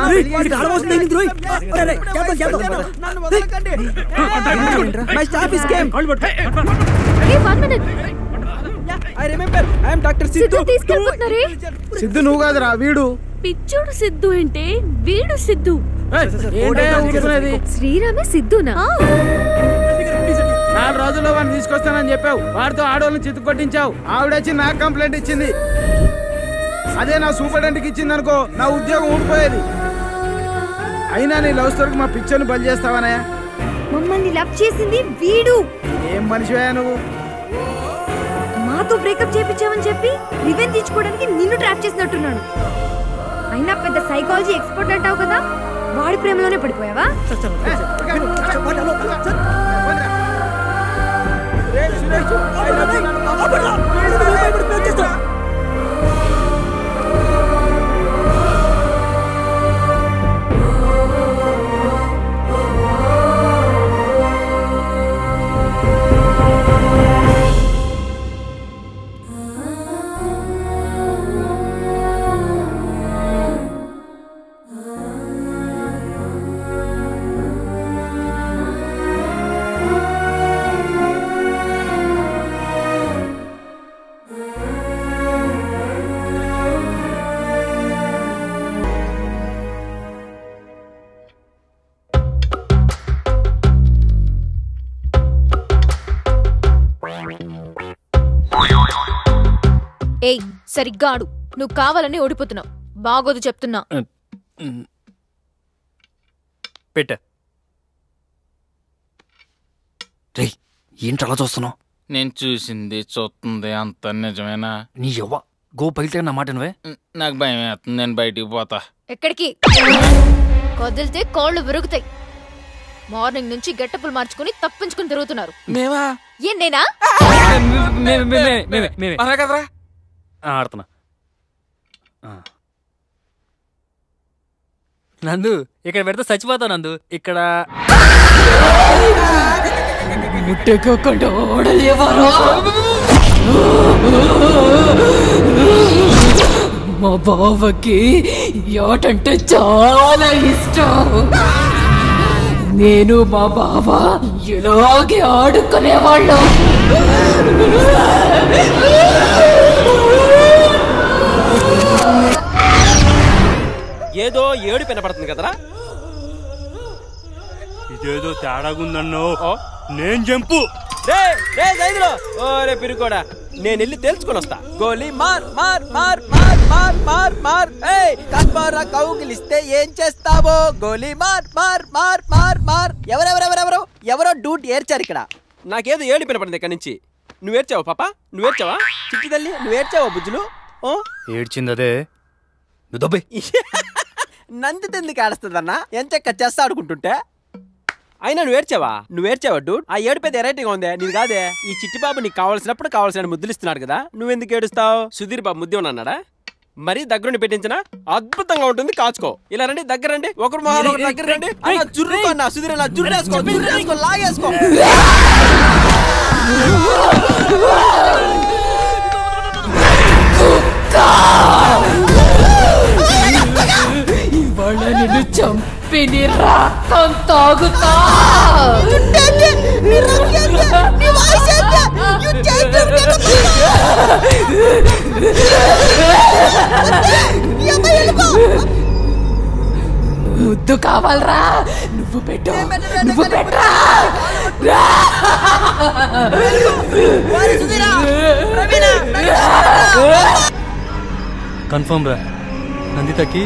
సిద్ధు నువ్వు కాదురా వీడు. పిచ్చోడు సిద్ధు అంటే వీడు సిద్ధు. శ్రీరామే సిద్ధునా? 4 రోజుల్లో వాడిని తీసుకొస్తానని చెప్పావు. వాడితో ఆడవాళ్ళని చిత్తు కొట్టించావు. ఆవిడొచ్చి నాకు కంప్లైంట్ ఇచ్చింది. అదే నా సూపరింటెండెంట్కి ఇచ్చింది అనుకో, నా ఉద్యోగం ఊడిపోయేది. అయినా నీ లవ్ స్టోరీకి మా పిక్చర్ని బలి చేస్తావనయా? మమ్మల్ని లవ్ చేసింది వీడు. ఏం మనిషివయ్యా నువ్వు? మాతో బ్రేకప్ చేయించామని చెప్పి రివెంజ్ తీసుకోవడానికి నిన్ను ట్రాప్ చేసినట్టున్నాడు. అయినా పెద్ద సైకాలజీ ఎక్స్పర్ట్ అంటావు కదా, వాడి ప్రేమలోనే పడిపోయావా? ఏయ్ సరిగ్గా ఆడు, నువ్వు కావాలని ఓడిపోతున్నావు. బాగోదు చెప్తున్నా. పెట్ట రే, ఏంటి అలా చూస్తున్నావు? నేను చూసింది చూస్తుంది అంత నిజమేనా? నీ ఎవ్వ గో పగిలితే నా మాట నువ్వే. నాకు భయం వేస్తుంది, నేను బయటికి పోతా. ఎక్కడికి? కదిలితే కాళ్ళు విరుగుతాయి. మార్నింగ్ నుంచి గెట్టపులు మార్చుకుని తప్పించుకుని తిరుగుతున్నారు. మేమా? ఏం నేనా? కదరా ఆడుతున్నా. నందు ఇక్కడ పెడితే చచ్చిపోతావు నందు. ఇక్కడ ముట్టుకోకుండా ఓడలేవారా? మా బావకి యాటంటే చాలా ఇష్టం. నేను మా బావ ఇలాగే ఆడుకునేవాళ్ళం. ఏదో ఏడు వినపడుతుంది కదరా? ఇదేదో తేడాగుందన్నో. నేను జంపు రే రే జైదులో ఓరే పిరుకోడా నేను వెళ్ళి తెలుసుకొని వస్తా. గోలీ మార్ మార్ మార్ మార్ మార్ మార్ మార్ ఏయ్ కస్బారా కౌగిలిస్తే ఏం చేస్తావో గోలీ మార్ మార్ మార్ మార్ మార్. ఎవరెవరెవరెవరో ఎవరో డూట్ ఏర్చారు ఇక్కడ. నాకేదో ఏడు పినపడింది ఇక్కడ నుంచి. నువ్వేర్చావా పాప? నువ్వేర్చావా చిట్టి తల్లి? నువ్వేర్చావా బుజ్జులు? ఏడ్చింది అదే నువ్వు నంది ఎందుకు ఆడుస్తుందన్నా ఎంచక్క చేస్తా ఆడుకుంటుంటే. అయినా నువ్వేర్చావా డూడ్? ఆ ఏడుపేది ఎరైటీగా ఉందే నీది కాదే. ఈ చిట్టి బాబు నీకు కావాల్సినప్పుడు కావాల్సిన ముద్దులు ఇస్తున్నాడు కదా, నువ్వెందుకు ఏడుస్తావు? సుధీర్ బాబు ముద్దు అన్నాడా? మరీ దగ్గరుండి పెట్టించినా అద్భుతంగా ఉంటుంది. కాచుకో. ఇలా రండి, దగ్గర రండి. ఒకరు మొహాలు ఒకరు దగ్గర రండి. జుర్రుకో అన్న సుధీర్ అన్న, జుర్రేసుకో లాగేసుకో. ఇవాళ నిన్ను చంపి నీ రక్తం తాగుతా. ముద్దు కావాలరా? నువ్వు పెట్టు, నువ్వు పెట్టరా. కన్ఫర్మ్ రా, నందితకి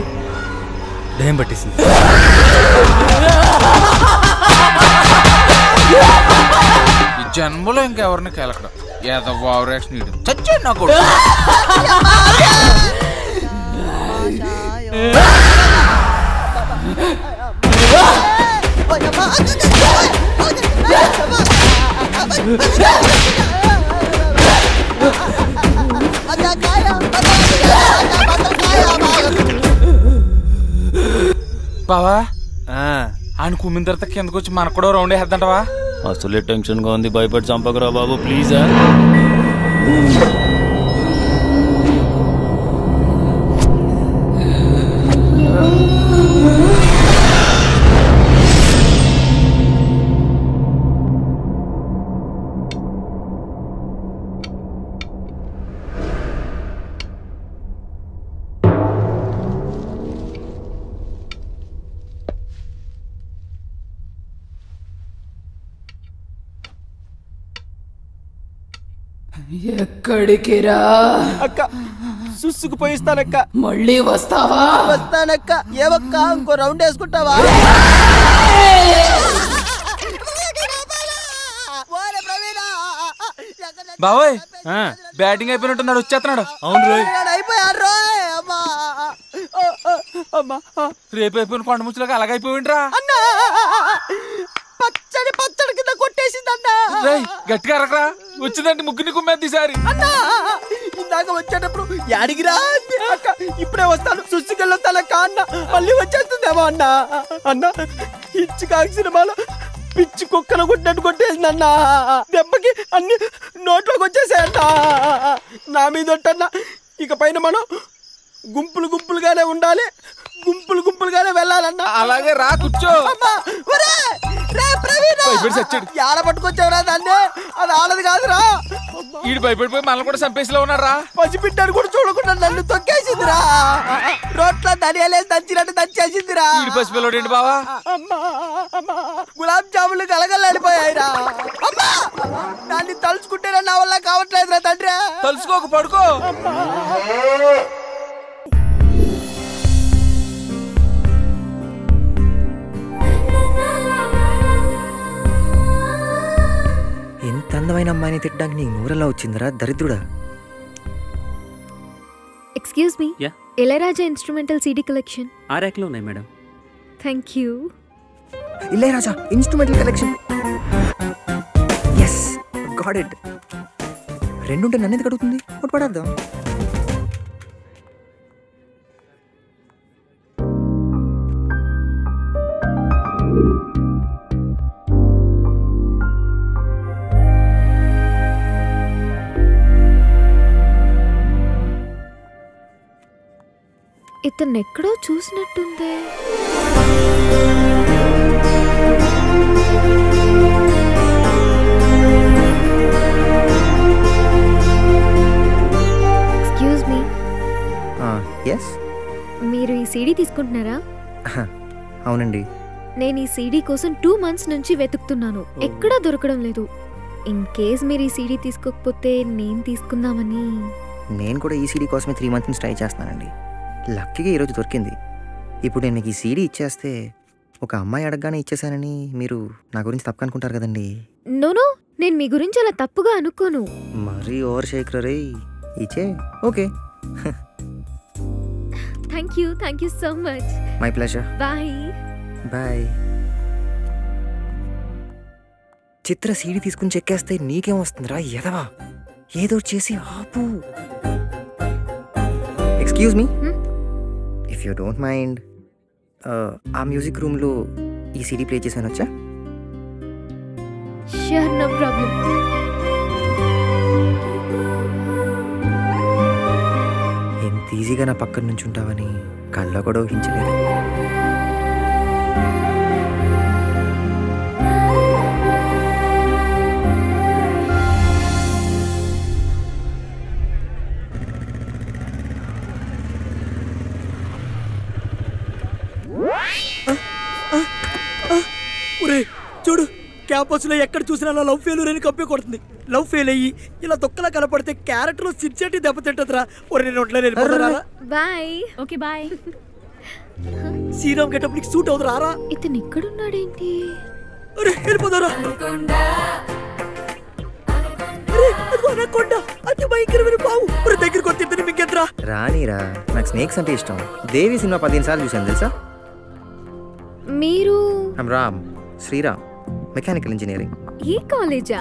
దయ్యం పట్టేసింది. ఈ జన్మలో ఇంకెవరిని కెలకడం ఏదో ఓవరాక్షన్ చచ్చాడు నా కొడుకు. బావా ఆయన కుమ్మిన తర్వాత కిందకు వచ్చి మనకు కూడా రౌండ్ వేద్దంటవా? అసలే టెన్షన్ గా ఉంది, భయపడి చంపకరా బాబు ప్లీజా. ఎక్కడికి రా? అక్క సుసుకు పోయిస్తానక్క. మళ్ళీ వస్తావా? వస్తానక్క. ఏవక్క ఇంకో రౌండ్ వేసుకుంటావా? బావోయ్ బ్యాటింగ్ అయిపోయినట్టున్నాడు, వచ్చేస్తున్నాడు. అవును రోయ్, అయిపోయారు. రేపు అయిపోయిన కొండ ముచ్చులోకి అలాగైపోయిండ్రా. పచ్చడి పచ్చడి కింద కొట్టేసిందన్నా. గట్టిగా అరకరా, వచ్చిందంటే ముగ్గురిని కుమ్మేది ఈసారి. ఇందాక వచ్చేటప్పుడు యాడిగిరా అక్క, ఇప్పుడే వస్తాను సుసుకెళ్ళొస్తానక్క అన్న, మళ్ళీ వచ్చేస్తుందేమో అన్న. అన్న ఇచ్చి కాకి సినిమాలో పిచ్చి కుక్కను కొట్టినట్టు కొట్టేసిందన్న. దెబ్బకి అన్ని నోట్లోకి వచ్చేసాయన్న. నా మీద ఒట్టన్నా, ఇక పైన మనం గుంపులు గుంపులుగానే ఉండాలి, గుంపులు గుంపులుగానే వెళ్ళాలన్నా. అలాగే రా, కూర్చో. ఆడ పట్టుకొచ్చావురా దాన్ని? అది ఆడది కాదురా. ఈడు భయపడిపోయి మనల్ని కూడా చంపేసిలో ఉన్నారా? పసిపిట్టాడు కూడా చూడకుండా నన్ను తొక్కేసిందిరా. రోట్లో ధనియాలేసి దంచినట్టు దంచేసిందిరా. ఈడు పసిపిల్లోడు ఏంటి బావా? గులాబ్ జాములు కలగలాడిపోయాయిరా. అమ్మా దాన్ని తలుచుకుంటేనే నా వల్ల కావట్లేదురా తండ్రి. తలుచుకోక పడుకో. ఎంత అందమైన అమ్మాయిని తిట్టడానికి నీకు నూరెలా వచ్చిందిరా దరిద్రుడా. Excuse me, Ilaiyaraaja instrumental CD collection ఆ ర్యాక్లో ఉన్నాయి madam. Thank you. Ilaiyaraaja instrumental collection. Yes got it. రెండుంటే నన్ను ఎందుకు అడుగుతుంది? ఒకటి పడేద్దాం. ఇతను ఎక్కడో చూసినట్టుందే. ఎక్స్క్యూజ్ మీ, ఎస్ మీరు ఈ సీడీ తీసుకుంటున్నారా? అవునండి. నేను ఈ సీడీ కోసం 2 months నుంచి వెతుకుతున్నాను, ఎక్కడా దొరకడం లేదు. ఇన్ కేస్ మీరు ఈ సీడీ తీసుకోకపోతే నేను తీసుకుందామని. నేను కూడా ఈ సీడీ కోసమే 3 months నుంచి ట్రై చేస్తున్నానండి. లక్కీగా ఈరోజు దొరికింది. ఇప్పుడు నేను మీకు ఈ సీడీ ఇచ్చేస్తే ఒక అమ్మాయి అడగగానే ఇచ్చేసానని మీరు నా గురించి తప్పు అనుకుంటారు కదండి. నోనో, నేను మీ గురించి అలా తప్పుగా అనుకోను. మరీ ఓవర్ షేక్ రే. ఇచ్చే. Okay. Thank you so much. My pleasure. Bye bye. Chitra CD తీసుకుని చెక్కేస్తే నీకేం వస్తుందిరా ఎదవా? ఏదో చేసి ఆపు. Excuse me, if you don't mind, ఆ మ్యూజిక్ రూమ్లో ఈ సీడీ ప్లే చేశాను వచ్చా? Sure, no problem. ఎంత ఈజీగా నా పక్కన నుంచి ఉంటావని కళ్ళలో కూడా ఊహించలేదు. చూడు, క్యాంపస్ లో ఎక్కడ చూసినా లవ్ ఫెయిల్యూర్ అని కంపే కొడుతుంది. లవ్ ఫెయిల్ అయ్యి ఇలా దొక్కలా కనపడితే క్యారెక్టర్ లో సిన్సియరిటీ దెబ్బతింటదిరా. ఒరే నేను ఒంట్లో వెళ్ళిపోతారా? Bye. Okay bye. Sriram getup నీకు సూట్ అవుతురా రా. ఇతను ఇక్కడున్నాడేంటి? అరే వెళ్ళిపోతారా? అతి భయంకరమైన బావు దగ్గర కొట్టి మీకెంతరా? రానీరా, నాకు స్నేక్స్ అంటే ఇష్టం. దేవి సినిమా 15 సార్లు చూశాను తెలుసా. మీరు? Ram, Sriram, mechanical engineering. ఈ కాలేజా?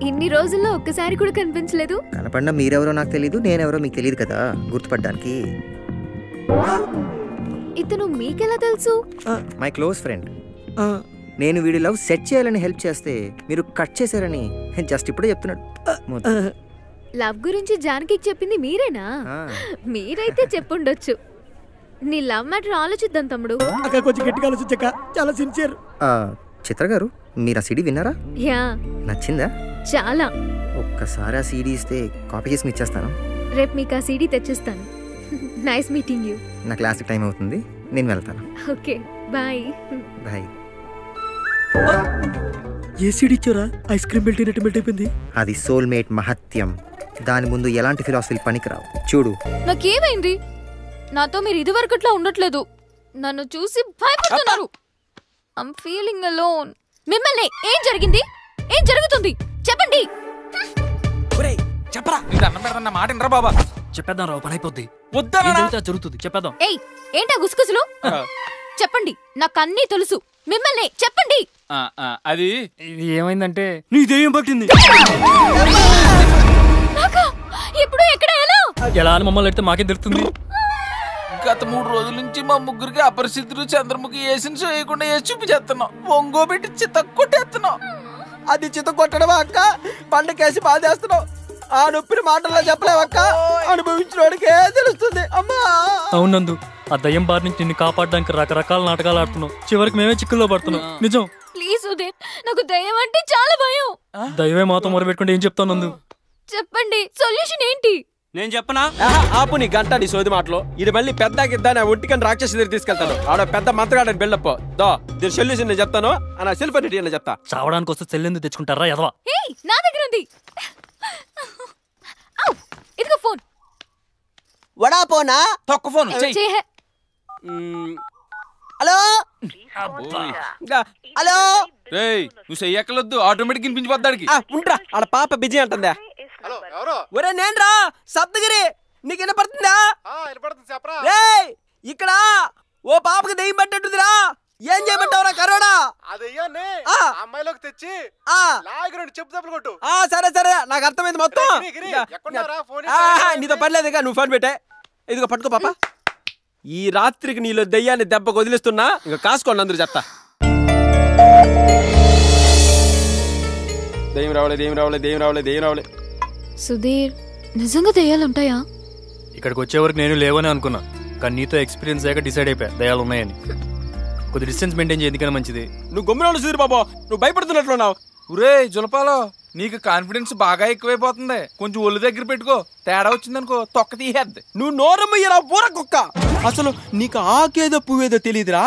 ఇన్ని రోజుల్లో ఒక్కసారి కూడా కనిపించలేదు. కనపడినా మీరెవరో నాకు తెలీదు, నేనెవరో మీకు తెలియదు కదా గుర్తుపడ్డానికి. ఇతను మీకెలా తెలుసు? My close friend. నేను వీడి లవ్ సెట్ చేయాలని హెల్ప్ చేస్తే మీరు కట్ చేశారని జస్ట్ ఇప్పుడే చెప్తున్నాడు. లవ్ గురించి జానకి చెప్పింది మీరేనా? మీరైతే చెప్పుండొచ్చు. నీ లవ్ మ్యాటర్ ఆలోచిద్దాం తమ్ముడు. అక్క కొంచెం గట్టిగా ఆలోచించక, చాలా సిన్సియర్. చిత్ర గారు, మీరు ఆ సీడీ విన్నారా? యా. నచ్చిందా? చాలా. ఒక్కసారి ఆ సీడీ ఇస్తే కాపీ చేసి ఇచ్చేస్తాను. రేపు మీకు ఆ సీడీ తెచ్చిస్తాను. Nice meeting you. నా క్లాస్కి టైం అవుతుంది, నేను వెళ్తాను. Okay bye. బాయ్. ఏ సీడీ ఇచ్చారా? ఐస్ క్రీమ్ మెల్ట్ అయిపోయింది. అది సోల్మేట్ మహత్యం. దాని ముందు ఎలాంటి ఫిలాసఫీలు పనికిరావు. చూడు. నాకేమైంది? నాతో మీరు ఇదివరకట్లా ఉండట్లేదు. నన్ను చూసి భయపడుతున్నారు. I'm feeling alone. మిమ్మల్ని ఏం జరిగింది? ఏం జరుగుతుంది చెప్పండి. చెప్పరా, నీ దండం పెడతా మాట వినరా బాబా. చెప్పేద్దాం రావు, పని అయిపోద్ది. వద్దా జరుగుతుంది, చెప్పేద్దాం. ఏయ్, ఏంటా గుసగుసలు? చెప్పండి, నాకు అన్నీ తెలుసు. మిమ్మల్ని చెప్పండి. అది ఏమైందంటే నీ దెయ్యం పట్టింది. ఇప్పుడు ఎక్కడ ఎలా అని మమ్మల్ని అయితే మాకే తెలుస్తుంది. గత 3 రోజుల నుంచి మా ముగ్గురికి అపరిస్థితులు చంద్రముఖి వేసిన చేయకుండా వేసి చూపించేస్తున్నాం. ఒంగోబెట్టి చిత్త కొట్టేస్తున్నాం. అది చిత్త కొట్టడం అక్క, పండకేసి బాధేస్తున్నావు. ఆ నొప్పిని మాటల్లో చెప్పలేవక్క, అనుభవించిన వాడికే తెలుస్తుంది. అమ్మా అవునందు, ఆ దయ్యం బారి నుంచి నిన్ను కాపాడడానికి రకరకాల నాటకాలు ఆడుతున్నావు. చివరికి మేమే చిక్కుల్లో పడుతున్నాం. నిజం. ప్లీజ్ ఉదయ్, నాకు దయ్యం అంటే చాలా భయం. దయ్యమే మాతో మొరబెట్టుకుంటే ఏం చెప్తాను నందు? చెప్పండి, సొల్యూషన్ ఏంటి? నేను చెప్పనా? ఆపు నీ గంట, నీ సోది మాటలు. ఇది మళ్ళీ పెద్ద గిద్దాన్ని ఒంటికని రాక్షసి దగ్గర తీసుకెళ్తాను. ఆడ పెద్ద మంత్రగాడని బిల్డప్. దో దీని సొల్యూషన్ నేను చెప్తాను. నా సెల్ఫ్ అని చెప్తా. చావడానికి వస్తే చెల్లెందుకు తెచ్చుకుంటారా ఎదవా? నా దగ్గర ఉంది. ఇదిగో ఫోన్. వడా పోనా? తొక్క ఫోన్. Hello hello. నువ్వు చెయ్యక్కలొద్దు, ఆటోమేటిక్ వినిపించిపోద్దాడికి. ఉంట్రా, ఆడ పాప బిజీ అంటుందా. ఒరే నేన్రా సప్తగిరి, నీకు వినపడుతుందా? ఇక్కడ ఓ పాపకి దెయ్యం పట్టేట్టుందిరా. ఏం చేయమంటావురా కరోనా? అమ్మాయిలోకి తెచ్చి చెప్పు కొట్టు. సరే సరే, నాకు అర్థమైంది మొత్తం. నీతో పర్లేదు, నువ్వు ఫోన్ పెట్టే. ఇదిగో పట్టుకో పాప. ఈ రాత్రికి నీలో దెయ్యాన్ని దెబ్బకు వదిలిస్తున్నా. ఇంకా కాసుకోండి అందరూ చెప్తా. దెయ్యం రావలే, దెయ్యం రావలే, దెయ్యం రావలే, దెయ్యం రావలే. సుధీర్, నిజంగా దయ్యాలుంటాయా? ఇక్కడికి వచ్చే వరకు నేను లేవని అనుకున్నా, కానీ నీతో ఎక్స్పీరియన్స్ అయ్యాక డిసైడ్ అయిపోయా దయ్యాలు ఉన్నాయని. కొద్ది డిస్టెన్స్ మెయింటైన్ చేయ, ఎందుకన్నా మంచిది. నువ్వు గమ్మున సుధీర్ బాబు, నువ్వు భయపడుతున్నట్లున్నావు. ఒరే జులపాలో, నీకు కాన్ఫిడెన్స్ బాగా ఎక్కువైపోతుంది. కొంచెం ఒళ్ళు దగ్గర పెట్టుకో. తేడా వచ్చిందనుకో తొక్క తీసేద్ది. నువ్వు నోరమ్మయ్యరా బూర కుక్క. అసలు నీకు ఆకేదో పువ్వేదో తెలియదురా.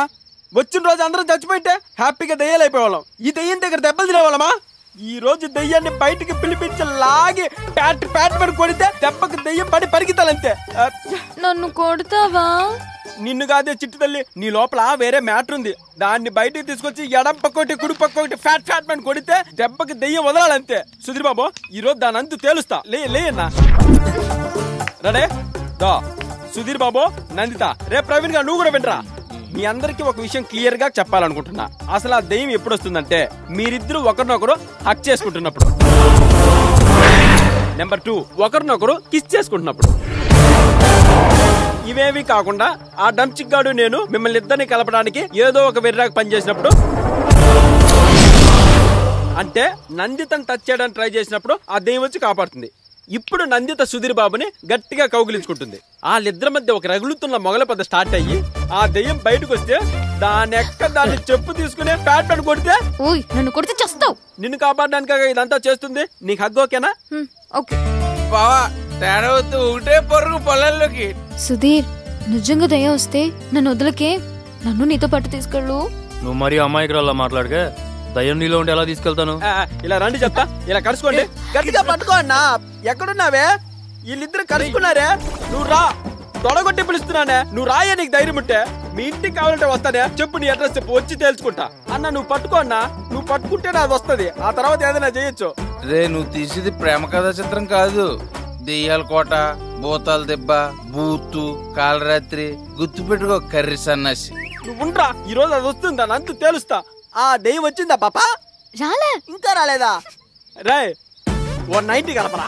వచ్చిన రోజు అందరం చచ్చిపోయింటే హ్యాపీగా దయ్యాలు అయిపోయేవాళ్ళం. ఈ దయ్యం దగ్గర దెబ్బలు తినేవాళ్ళమా? ఈ రోజు దెయ్యాన్ని బయటికి పిలిపించి లాగి ప్యాట్ ప్యాట్ పడి కొడితే దెబ్బకి దెయ్యం పడి పరిగెత్తాలంతే. నన్ను కొడతావా? నిన్ను కాదే చిట్టు తల్లి, నీ లోపల వేరే మ్యాటర్ ఉంది. దాన్ని బయటికి తీసుకొచ్చి ఎడం పక్కోటి కుడి పక్కోటి ఫ్యాట్ ఫ్యాట్ పని కొడితే దెబ్బకి దెయ్యం వదలాలంతే. సుధీర్ బాబు ఈ రోజు దాని అంతు తేలుస్తా. లేనా రడే దా. సుధీర్ బాబు, నందిత, రే ప్రవీణ్ గా నువ్వు కూడా వినరా. మీ అందరికి ఒక విషయం క్లియర్ గా చెప్పాలనుకుంటున్నా. అసలు ఆ దెయ్యం ఎప్పుడు వస్తుందంటే మీరిద్దరు ఒకరినొకరు హక్ చేసుకుంటున్నప్పుడు. నెంబర్ 2, ఒకరినొకరు కిస్ చేసుకుంటున్నప్పుడు. ఇవేవి కాకుండా ఆ డంచిక్ గాడు నేను మిమ్మల్ని ఇద్దరిని కలపడానికి ఏదో ఒక వెర్రాకు పనిచేసినప్పుడు, అంటే నందితను టచ్ చేయడానికి ట్రై చేసినప్పుడు ఆ దెయ్యం వచ్చి కాపాడుతుంది. ఇప్పుడు నందిత సుధీర్ బాబుని గట్టిగా కౌగిలించుకుంటుంది. వాళ్ళిద్దరి మధ్య ఒక రగులుతున్న మొగల పద స్టార్ట్ అయ్యి ఆ దెయ్యం బయటకు వస్తే దాన్ని చెప్పు తీసుకునే ప్యాట్ పని కొడితే నన్ను కొడితే చేస్తావు. నిన్ను కాపాడడానికి ఇదంతా చేస్తుంది. నీకు హగ్ ఓకేనా? ఓకే బావా, తేడా వస్తే ఒకటే పొరుగు పొలాల్లోకి. సుధీర్, నిజంగా దయ్యం వస్తే నన్ను వదలకే, నన్ను నీతో పాటు తీసుకెళ్ళు. నువ్వు మరీ అమాయకురాల్లా మాట్లాడగా దయ్యం నీలో ఉండి ఎలా తీసుకెళ్తాను? ఇలా రండి చెప్తా. ఇలా కలుసుకోండి, గట్టిగా పట్టుకో అన్నా. ఎక్కడున్నావే? వీళ్ళిద్దరు కలుసుకున్నారే. నువ్వు రా, తొడగొట్టి పిలుస్తున్నానే. నువ్వు రాయే, నీకు ధైర్యం ఉంటే. మీ ఇంటికి కావాలంటే వస్తానే. చెప్పు, నీ అడ్రస్ చెప్పు, వచ్చి తెలుసుకుంటా. అన్న నువ్వు పట్టుకో అన్నా. నువ్వు పట్టుకుంటేనే అది వస్తుంది. ఆ తర్వాత ఏదైనా చేయొచ్చు. రే, నువ్వు తీసేది ప్రేమ కథా చిత్రం కాదు. దెయ్యాల కోట, భూతాల దెబ్బ, బూతు, కాలరాత్రి, గుర్తు పెట్టుకో కర్రీ సన్నాసి. నువ్వు ఉండరా, ఈ రోజు అది వస్తుంది. దాని అంతు తేలుస్తా. ఆ దెయ్యం వచ్చిందా పాపా? రాలే, ఇంకా రాలేదా? రే 190 కలపరా.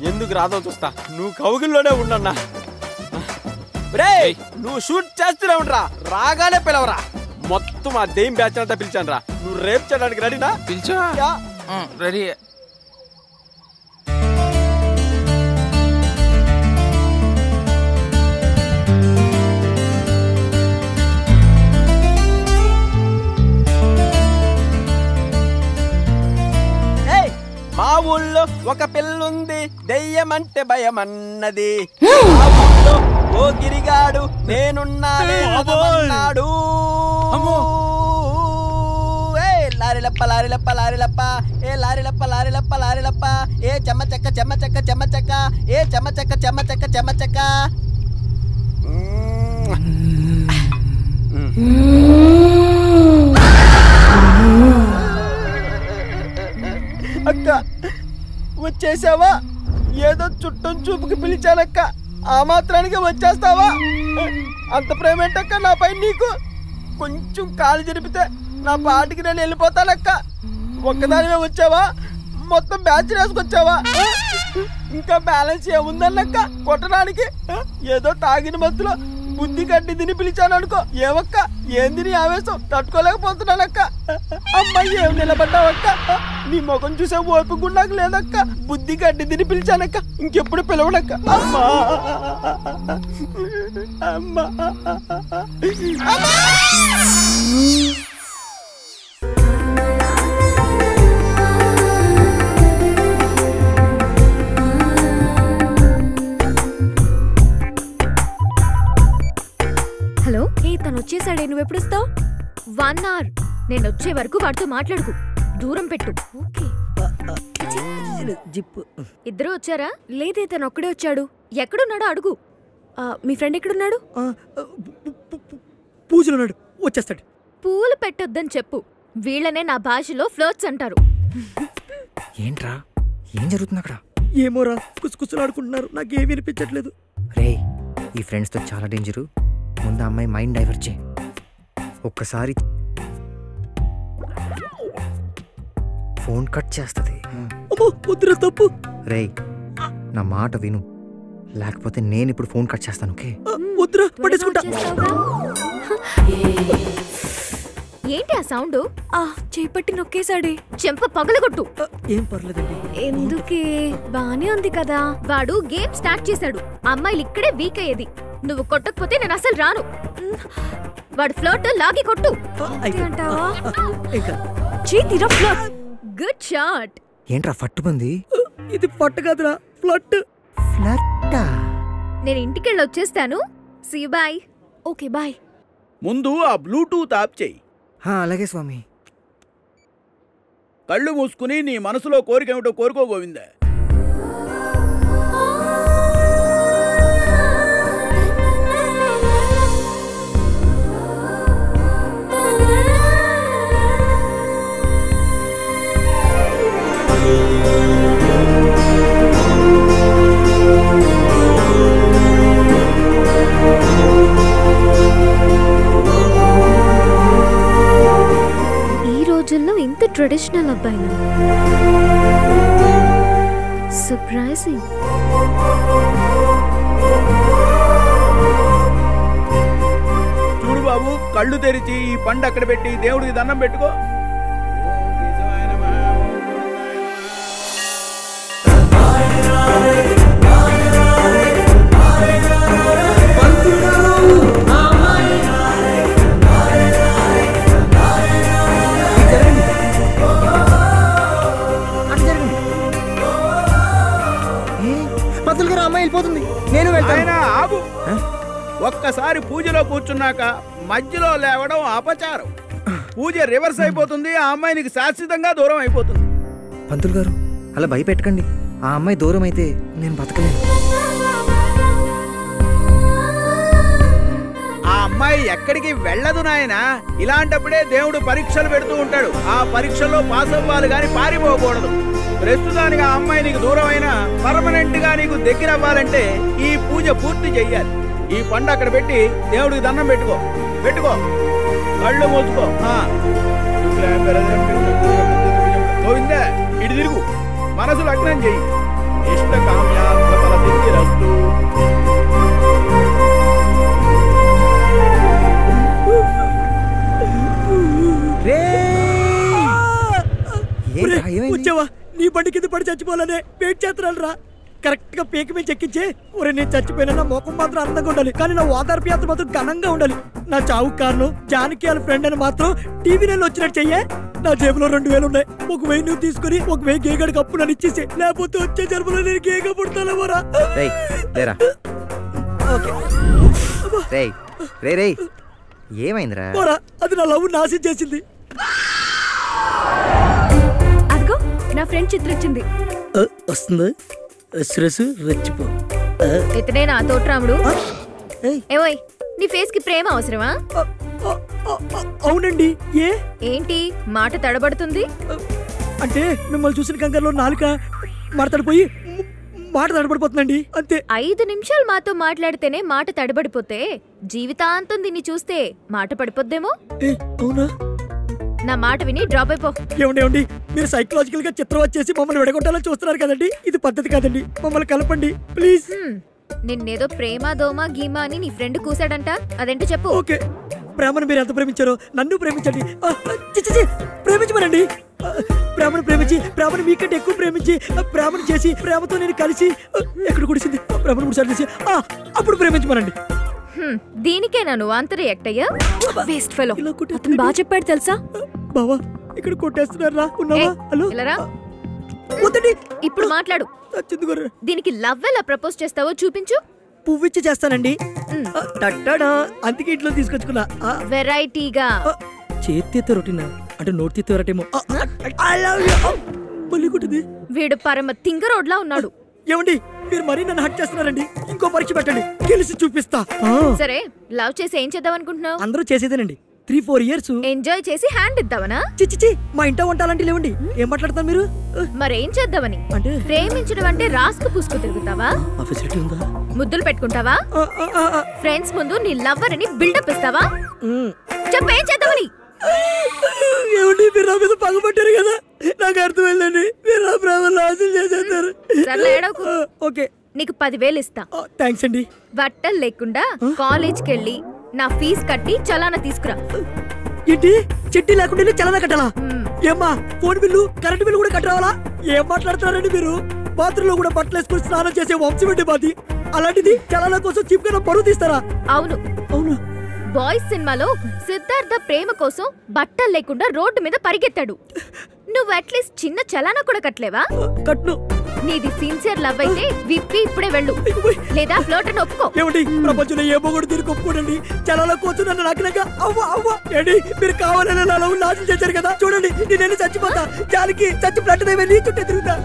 ఎందుకు రాదో చూస్తా. నువ్వు కౌగిల్లోనే ఉండన్నా. రే నువ్వు షూట్ చేస్తూనే ఉండరా. రాగానే పిలవరా. మొత్తం ఆ దెయ్యం బ్యాచ్ అంతా పిలిచాను రా. నువ్వు రేపు చేయడానికి రెడీనా? పిలిచా రెడీ. మా ఊళ్ళో ఒక పిల్లుంది, దెయ్యమంటే భయమన్నది. మా ఊళ్ళో ఓ గిరిగాడు నేనున్నానే అన్నాడు. లారిలప్ప లారిలప్ప లారిలప్ప, ఏ లారిలప్ప లారిలప్ప లారిలప్ప, ఏ చెమ్మ చెక్క చెమ్మ చెక్క చెమ్మ చెక్క, ఏ చెమ్మ చెక్క చెమ్మ చెక్క చెమ్మ చెక్క. అక్క వచ్చేసావా? ఏదో చుట్టం చూపుకి పిలిచానక్క, ఆ మాత్రానికి వచ్చేస్తావా? అంత ప్రేమ ఏంటక్క నాపై నీకు? కొంచెం కాలు జరిపితే నా పాటికి నేను వెళ్ళిపోతానక్క. ఒక్కదానివే వచ్చావా? మొత్తం బ్యాచ్ వేసుకొచ్చావా? ఇంకా బ్యాలెన్స్ ఏముందన్నక్క కొట్టడానికి? ఏదో తాగిన మత్తులో బుద్ధి కట్టి తిని పిలిచాను అనుకో. ఏమక్క, ఏంది నీ ఆవేశం? తట్టుకోలేకపోతున్నానక్క. అమ్మాయి ఏం నిలబడ్డావక్క? నీ ముఖం చూసే ఓపిక నాకు లేదక్క. బుద్ధి కట్టి తిని పిలిచానక్క, ఇంకెప్పుడు పిలవనక్క. అమ్మా అమ్మా. హలో, తను వచ్చేసాడే. నువ్వు ఎప్పుడు వస్తావు? 1 hour. నేను వచ్చే వరకు వాడితో మాట్లాడుకు, దూరం పెట్టు. ఓకే. జిప్. ఇద్దరు వచ్చారా? లేదే, తను ఒక్కడే వచ్చాడు. ఎక్కడున్నాడో అడుగు. మీ ఫ్రెండ్ ఎక్కడున్నాడు? పూజలున్నాడు, వచ్చేస్తాడు. పూలు పెట్టొద్దని చెప్పు. వీళ్ళనే నా భాషలో ఫ్లర్ట్స్ అంటారు. ఏంట్రా, ఏం జరుగుతుంది అక్కడ? ఏమోరా, కుసుకుసులాడుకుంటున్నారు. నాకేం వినిపించట్లేదు. రే, ఈ ఫ్రెండ్స్తో చాలా డేంజరు. ముందు అమ్మాయి మైండ్ డైవర్ట్ చేయి. ఒక్కసారి ఫోన్ కట్ చేస్తుంది. తప్పు. రే నా మాట విను, లేకపోతే నేను ఇప్పుడు ఫోన్ కట్ చేస్తాను. ఓకే? వద్దురా, పట్టేసుకుంటా. ఏంటి ఆ సౌండ్? చేపట్టి నొక్కేశాడే. చెంప పగలగొట్టు. ఏం పర్లేదండి. ఎందుకే, బానే ఉంది కదా. వాడు గేమ్ స్టార్ట్ చేశాడు. అమ్మాయిలు ఇక్కడే వీక్ అయ్యేది. నువ్వు కొట్టకపోతే నేను అసలు రాను. వాడు ఫ్లోట్ లాగి కొట్టు. Good shot. ఏంట్రా ఫట్టుబంది? ఇది పట్టు కాదురా, ఫ్లట్. ఫ్లట్టా? నేను ఇంటికెళ్ళి వచ్చేస్తాను. See you, bye. Okay bye. ముందు ఆ బ్లూటూత్ ఆఫ్ చేయి. అలాగే స్వామి. కళ్ళు మూసుకుని నీ మనసులో కోరిక ఏమిటో కోరుకో గోవిందా. ఇంత ట్రెడిషనల్ అబ్బాయిలు సర్ప్రైజింగ్. చూడు బాబు, కళ్ళు తెరిచి ఈ పండు అక్కడ పెట్టి దేవుడికి దండం పెట్టుకో. నేను ఆగు. ఒక్కసారి పూజలో కూర్చున్నాక మధ్యలో లేవడం అపచారం. పూజ రివర్స్ అయిపోతుంది, ఆ అమ్మాయి నీకు శాశ్వతంగా దూరం అయిపోతుంది. పంతులు గారు అలా భయపెట్టకండి. ఆ అమ్మాయి దూరం అయితే నేను బతకలేను. ఆ అమ్మాయి ఎక్కడికి వెళ్ళదు నాయనా. ఇలాంటప్పుడే దేవుడు పరీక్షలు పెడుతూ ఉంటాడు. ఆ పరీక్షల్లో పాస్ అవ్వాలి గాని పారిపోకూడదు. ప్రస్తుతానికి ఆ అమ్మాయి నీకు దూరం అయినా పర్మనెంట్ గా నీకు దగ్గర అవ్వాలంటే ఈ పూజ పూర్తి చెయ్యాలి. ఈ పండు అక్కడ పెట్టి దేవుడికి దండం పెట్టుకో. కళ్ళు మూసుకో. గోవిందా, ఇటు తిరుగు, మనసు లగ్నం చెయ్యి. ఇష్ట కామ్యార్థ ఫల సిద్ధిరస్తు. వచ్చావా? నీ బండి కింద పడి చచ్చిపోవాలనే వెయిట్ చేస్తున్నాను రా. కరెక్ట్ గా పేకి మీద చెక్కించే ఒరే నేను చచ్చిపోయినా నా ముఖం మాత్రం అందంగా ఉండాలి, కానీ నా ఓదార్పు యాత్ర మాత్రం ఘనంగా ఉండాలి. నా చావు కారణం జానకి వాళ్ళ ఫ్రెండ్ అని మాత్రం టీవీ నెలలో వచ్చినట్టు చెయ్యే. నా జేబులో 2000 ఉన్నాయి. 1000 నువ్వు తీసుకుని 1000 గేగడికి అప్పు నన్ను ఇచ్చేసే, లేకపోతే వచ్చే జన్మలో నేను గేగా పుడతానేమోరా. ఏమైందిరా? అది నా లవ్ నాశనం చేసింది. అదిగో నా ఫ్రెండ్ చిత్ర ఇచ్చింది. వస్తుంది శ్రేసు రెచ్చిపో. ఇతనే నా తోట్రాముడు. ఏవోయ్, నీ ఫేస్ కి ప్రేమ అవసరమా? అవునండి. ఏంటి మాట తడబడుతుంది? అంటే మిమ్మల్ని చూసిన కంగారులో నాలుక మాట్లాడిపోయి మాట తడబడిపోతుందండి అంతే. 5 నిమిషాలు మాతో మాట్లాడితేనే మాట తడబడిపోతే జీవితాంతం దీన్ని చూస్తే మాట పడిపోద్దేమో. అవునా? నా మాట విని డ్రాప్ అయిపో. ఏమండి, మీరు సైకలాజికల్ గా చిత్రం వచ్చేసి మమ్మల్ని విడగొట్టాలని చూస్తున్నారు కదండి. ఇది పద్ధతి కాదండి. మమ్మల్ని కలపండి ప్లీజ్. నిన్నేదో ప్రేమ దోమ గీమా అని నీ ఫ్రెండ్ కూసాడంట, అదేంటో చెప్పు. ఓకే, ప్రేమను మీరు ఎంత ప్రేమించారో నన్ను ప్రేమించండి. ప్రేమించమనండి. ప్రేమను ప్రేమించి ప్రేమను మీకంటే ఎక్కువ ప్రేమించి ప్రేమను చేసి ప్రేమతో నేను కలిసి ఎక్కడ కుడిసింది ప్రేమను 3 సార్లు చేసి అప్పుడు ప్రేమించమనండి. దీనికే నన్ను ఆంతర్ యాక్ట్ అయ్యా. Waste fellow. అతను బాగా చెప్పాడు తెలుసా? బావా ఇక్కడ కొట్టేస్తున్నారా? ఉన్నావా? హలో వద్దండి, ఇప్పుడు మాట్లాడు. దీనికి లవ్ ఎలా ప్రపోజ్ చేస్తావో చూపించు. పువ్విచ్చి చేస్తానండి. అందుకే ఇంట్లో తీసుకొచ్చుకున్నా వెరైటీగా. చేతితో రొటీనా అంటే నోటితో వెరైటీమో. వీడు పరమ తింగరోడ్లా ఉన్నాడు. ఏమండి, మీరు మరీ నన్ను హట్ చేస్తున్నారండి. ఇంకో పరీక్ష పెట్టండి, గెలిచి చూపిస్తా. సరే, లవ్ చేసి ఏం చేద్దాం అనుకుంటున్నావు? అందరూ చేసేదేనండి. 3-4 ఇయర్స్ ఎంజాయ్ చేసి హ్యాండ్ ఇద్దామనా? చిచ్చి, మా ఇంట వంటాలంటే లేవండి. ఏం మాట్లాడతారు మీరు? మరేం చేద్దామని? ప్రేమించడం అంటే రాసుకు పూసుకు తిరుగుతావా? ముద్దులు పెట్టుకుంటావా? ఫ్రెండ్స్ ముందు నీ లవ్వర్ అని బిల్డప్ ఇస్తావా? చెప్పేం చేద్దామని? ఏమండి, మీరు నా మీద పగబట్టారు కదా, నాకు అర్థమైందండి. మీరు నా ప్రేమలో ఆశలు చేసేస్తారు. ఓకే, నీకు 10,000 ఇస్తా. థ్యాంక్స్ అండి. బట్టలు లేకుండా కాలేజ్కి వెళ్ళి నా ఫీజు కట్టి చలానా తీసుకురా. ఏంటి, చెట్టి లేకుండా చలానా కట్టాలా? ఏమ్మా, ఫోన్ బిల్లు కరెంట్ బిల్లు కూడా కట్టరావాలా? ఏం మాట్లాడుతున్నారండి మీరు? బాత్రూమ్ లో కూడా బట్టలు వేసుకుని స్నానం చేసే వంశం ఏంటి మాది? అలాంటిది చలానా కోసం చీప్ గా బరువు తీస్తారా? అవును. అవునా? బాయ్స్ సినిమాలో సిద్ధార్థ ప్రేమ కోసం బట్టలు లేకుండా రోడ్డు మీద పరిగెత్తాడు. నువ్వు అట్లీస్ట్ చిన్న చలానా కూడా కట్టలేవా? కట్ను. నీది సిన్సియర్ లవ్ అయితే విప్పి ఇప్పుడే వెళ్ళు, లేదా ఫ్లోట్ అని ఒప్పుకో. ఏమిటి ప్రపంచంలో ఏ మొగుడు తిరిగి ఒప్పుకోడండి? చాలా కూర్చున్నాను నాకునగా అవ్వ అవ్వ. ఏంటి మీరు కావాలని నా లవ్ నాశనం చేశారు కదా, చూడండి నేను చచ్చిపోతా. జాలికి చచ్చి బ్లడ్ నీ చుట్టే తిరుగుతా.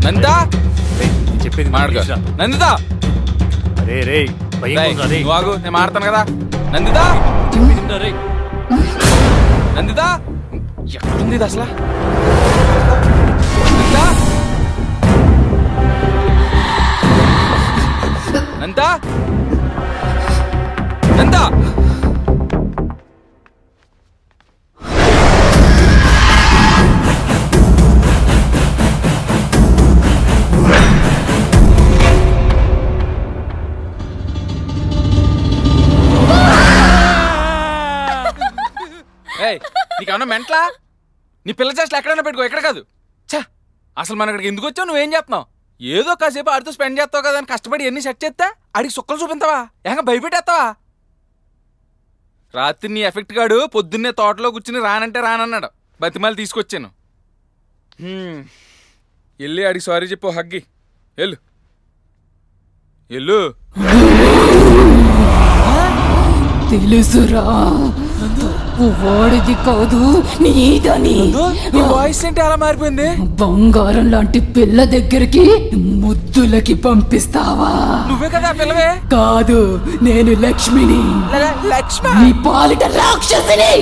నందా చెప్పేది నందితా, అరే రే వాగు, నేను మాడతాను కదా. నందితా నందితా ఎక్కడుంది ఇది అసలు? నందా నందా నీకేమన్నా మెంట్లా? నీ పిల్ల చేష్టలు ఎక్కడైనా పెట్టుకో, ఎక్కడ కాదు. ఛా, అసలు మన ఇక్కడికి ఎందుకు వచ్చావు? నువ్వేం చేస్తున్నావు? ఏదో కాసేపు ఆడితో స్పెండ్ చేస్తావు కదా అని కష్టపడి ఎన్ని సెట్ చేస్తా ఆడికి సుక్కలు చూపించావా? ఏకంగా భయపెట్టేస్తావా? రాత్రి నీ ఎఫెక్ట్ గాడు పొద్దున్నే తోటలో కూర్చుని రానంటే రానన్నాడు. బతిమాలి తీసుకొచ్చాను. వెళ్ళి ఆడికి సారీ చెప్పు, హగ్గి వెళ్ళు వెళ్ళు. తెలుసురా, వాడిది కాదు నీదని. వాయిస్ ఏంటి అలా మారిపోయింది? బంగారం లాంటి పిల్ల దగ్గరికి ముద్దులకి పంపిస్తావా? నువ్వే కదా పిల్లవే. కాదు, నేను లక్ష్మిని. లక్ష్మి నీ పాలిట రాక్షసిని.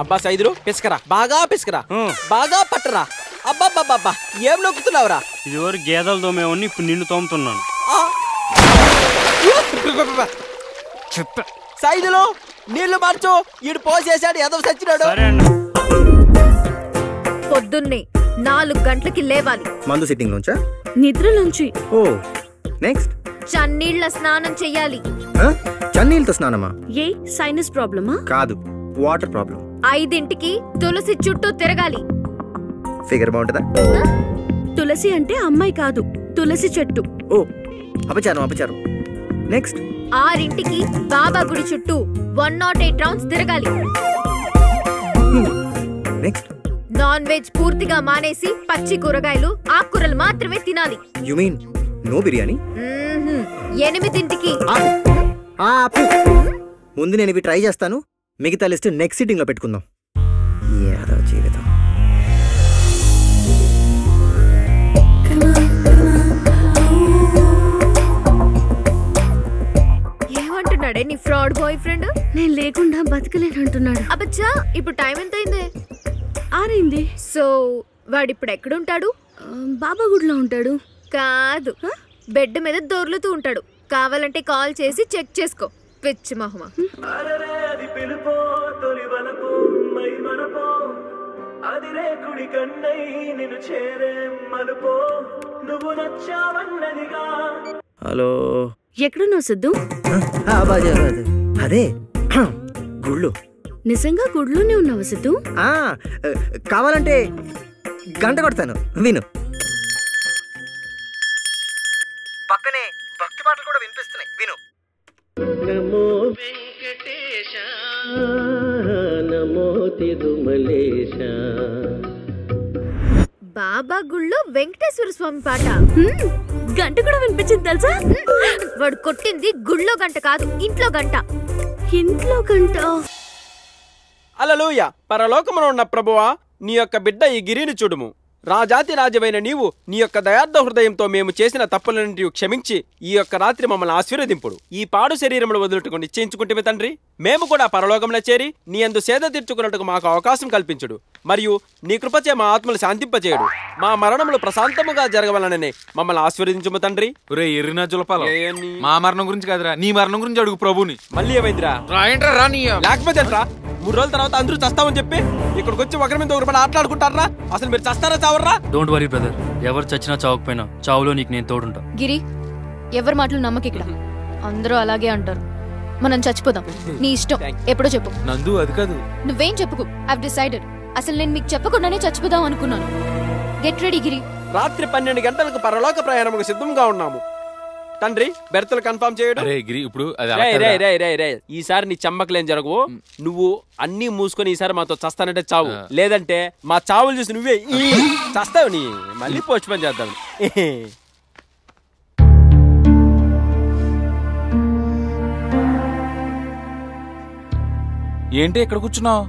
అబ్బా సైదులు పిసుకరా, బాగా పిసుకరా, బాగా పట్టరా. అబ్బాబ్బాబ్బా ఏం నొక్కుతున్నావురా? ఇదివరకు గేదెలు తోమేవాడిని, ఇప్పుడు నిన్ను తోముతున్నాను. సైదులు నీళ్లు మార్చు, ఈడు పోసేసాడు, ఏదో సచ్చినాడు. పొద్దున్నే 4 గంటలకి లేవాలి. మందు సిట్టింగ్ నుంచా? నిద్ర నుంచి. ఓ నెక్స్ట్ చన్నీళ్ళ స్నానం చెయ్యాలి. చన్నీళ్ళతో స్నానమా? ఏ సైనస్ ప్రాబ్లమా? కాదు, వాటర్ ప్రాబ్లం. 5ంటికి తులసి చుట్టూ తిరగాలి. ఫిగర్ బాగుంటుందా? తులసి అంటే అమ్మాయి కాదు, తులసి చెట్టు. ఓ అపచారం అపచారం. నెక్స్ట్ 6ంటికి బాబా గుడి చుట్టూ 108 రౌండ్స్ తిరగాలి. నెక్స్ట్ నాన్ వెజ్ పూర్తిగా మానేసి పచ్చి కూరగాయలు, ఆకుకూరలు మాత్రమే తినాలి. You mean no biryani? 8ంటికి ముందు నేను ఇవి ట్రై చేస్తాను, మిగతా లిస్ట్ నెక్స్ట్ సిట్టింగ్ లో పెట్టుకుందాం. ఏదో జీవితం. ఏమంటున్నాడే నీ ఫ్రాడ్ బాయ్ ఫ్రెండ్? నేను లేకుండా బతకలేనంటున్నాడు. అబ్బచ్చా, ఇప్పుడు టైం ఎంత అయింది? 6 సో వాడిప్పుడు ఎక్కడుంటాడు? బాబా గుడిలో ఉంటాడు. కాదు, బెడ్ మీద దొర్లుతూ ఉంటాడు. కావాలంటే కాల్ చేసి చెక్ చేసుకో. పిచ్చి మహమా. హలో, ఎక్కడున్నావు సిద్ధు? అదే గుళ్ళు. నిజంగా గుడిలోనే ఉన్నావా సిద్ధు? కావాలంటే గంట కొడతాను, విను. పక్కనే భక్తి పాటలు కూడా వినిపిస్తున్నాయి, విను. నమో వెంకటేశ నమో తిరుమలేశ. బాబా గుళ్ళో వెంకటేశ్వర స్వామి పాట. గంట కూడా వినిపించింది తెలుసా? వాడు కొట్టింది గుళ్ళో గంట కాదు, ఇంట్లో గంట. ఇంట్లో గంట. హల్లెలూయా. పరలోకమున ఉన్న ప్రభువా, నీ యొక్క బిడ్డ ఈ గిరిని చూడుము. రాజాతి రాజవైన నీవు నీ యొక్క దయార్థ హృదయంతో మేము చేసిన తప్పులన్నింటినీ క్షమించి ఈ యొక్క రాత్రి మమ్మల్ని ఆశీర్వదింపుడు. ఈ పాడు శరీరములు వదులుటకు నిశ్చయించుకుంటే తండ్రి, మేము కూడా పరలోకంలో చేరి నీ యందు సేద తీర్చుకున్నట్టుకు మాకు అవకాశం కల్పించుడు. మరియు నీ కృపచే మా ఆత్మలు శాంతింపచేయుడు. మా మరణములు ప్రశాంతముగా జరగవలనని మమ్మల్ని ఆశీర్వదించుము తండ్రి. ఒరే ఎర్రినా జులపాల, మా మరణం గురించి కాదురా, నీ మరణం గురించి అడుగు ప్రభుని. మళ్ళీ ఏమైందిరా? రాయంట్రా రా. నీ లేకపోతే 3 రోజుల తర్వాత అందరూ చస్తామని చెప్పి ఇక్కడికి వచ్చి ఒకరి మీద ఒకరి ఆటలాడుకుంటారా? అసలు మీరు చస్తారా చావర్రా? డోంట్ వరీ బ్రదర్, ఎవరు చచ్చినా చావకపోయినా చావులో నీకు నేను తోడుంటా. గిరి, ఎవరి మాటలు నమ్మకి ఇక్కడ. అందరూ అలాగే అంటారు. మనం చచ్చిపోదాం. నీ ఇష్టం, ఎప్పుడో చెప్పు. నందు అది కాదు. నువ్వేం చెప్పుకు. I've decided. అసలు నేను మీకు చెప్పకుండానే చచ్చిపోదాం అనుకున్నాను. గెట్ రెడీ గిరి. రాత్రి 12 గంటలకు పరలోక ప్రయాణముకు సిద్ధంగా ఉన్నాము. తండ్రి బెర్తలు కన్ఫర్మ్ చేయడు. ఇప్పుడు ఈసారి నీ చమ్మకలేం జరగవు. నువ్వు అన్ని మూసుకొని ఈసారి మాతో చస్తానంటే చావు, లేదంటే మా చావులు చూసి నువ్వే చస్తావు. నీ మళ్ళీ పోస్ట్ పోన్ చేద్దాం. ఏంటి ఇక్కడ కూర్చున్నావు?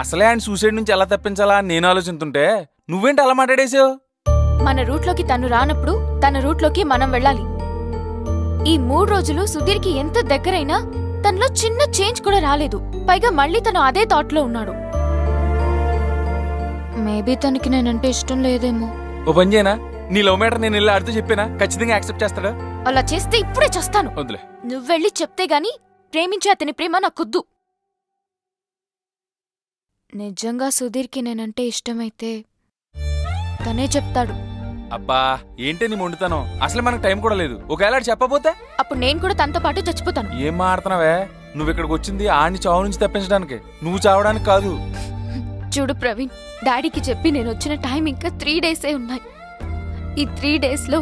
అసలే ఆయన సూసైడ్ నుంచి ఎలా తప్పించాలా అని నేను ఆలోచిస్తుంటే నువ్వేంటి అలా మాట్లాడేసావు? మన రూట్లోకి తను రానప్పుడు తన రూట్లోకి మనం వెళ్ళాలి. ఈ 3 రోజులు సుధీర్కి ఎంత దగ్గరైనా తనలో చిన్న చేంజ్ కూడా రాలేదు. పైగా మళ్ళీ తను అదే థాట్ లో ఉన్నాడు. మేబీ తనకి నేనంటే ఇష్టం లేదేమో. ఓ పని చేయనా, నీ లవ్ మ్యాటర్ నేను వెళ్ళి ఆడితో చెప్పినా ఖచ్చితంగా యాక్సెప్ట్ చేస్తాడా? అలా చేస్తే ఇప్పుడే చేస్తాను. వద్దులే, నువ్వెళ్ళి చెప్తే గాని ప్రేమించే అతని ప్రేమ నాకొద్దు. నిజంగా సుధీర్కి నేనంటే ఇష్టమైతే తనే చెప్తాడు. అబ్బా ఏంటి నీ మొండుతాను? అసలు మనకు టైం కూడా లేదు. ఒకవేళ చెప్పబోతే అప్పుడు నేను కూడా తనతో పాటు చచ్చిపోతాను. ఏం మాడుతున్నావే? నువ్వు ఇక్కడికి వచ్చింది ఆడిని చావు నుంచి తప్పించడానికి, నువ్వు చావడానికి కాదు. చూడు ప్రవీణ్, డాడీకి చెప్పి నేను వచ్చిన టైం ఇంకా 3 డేసే ఉన్నాయి. ఈ 3 డేస్లో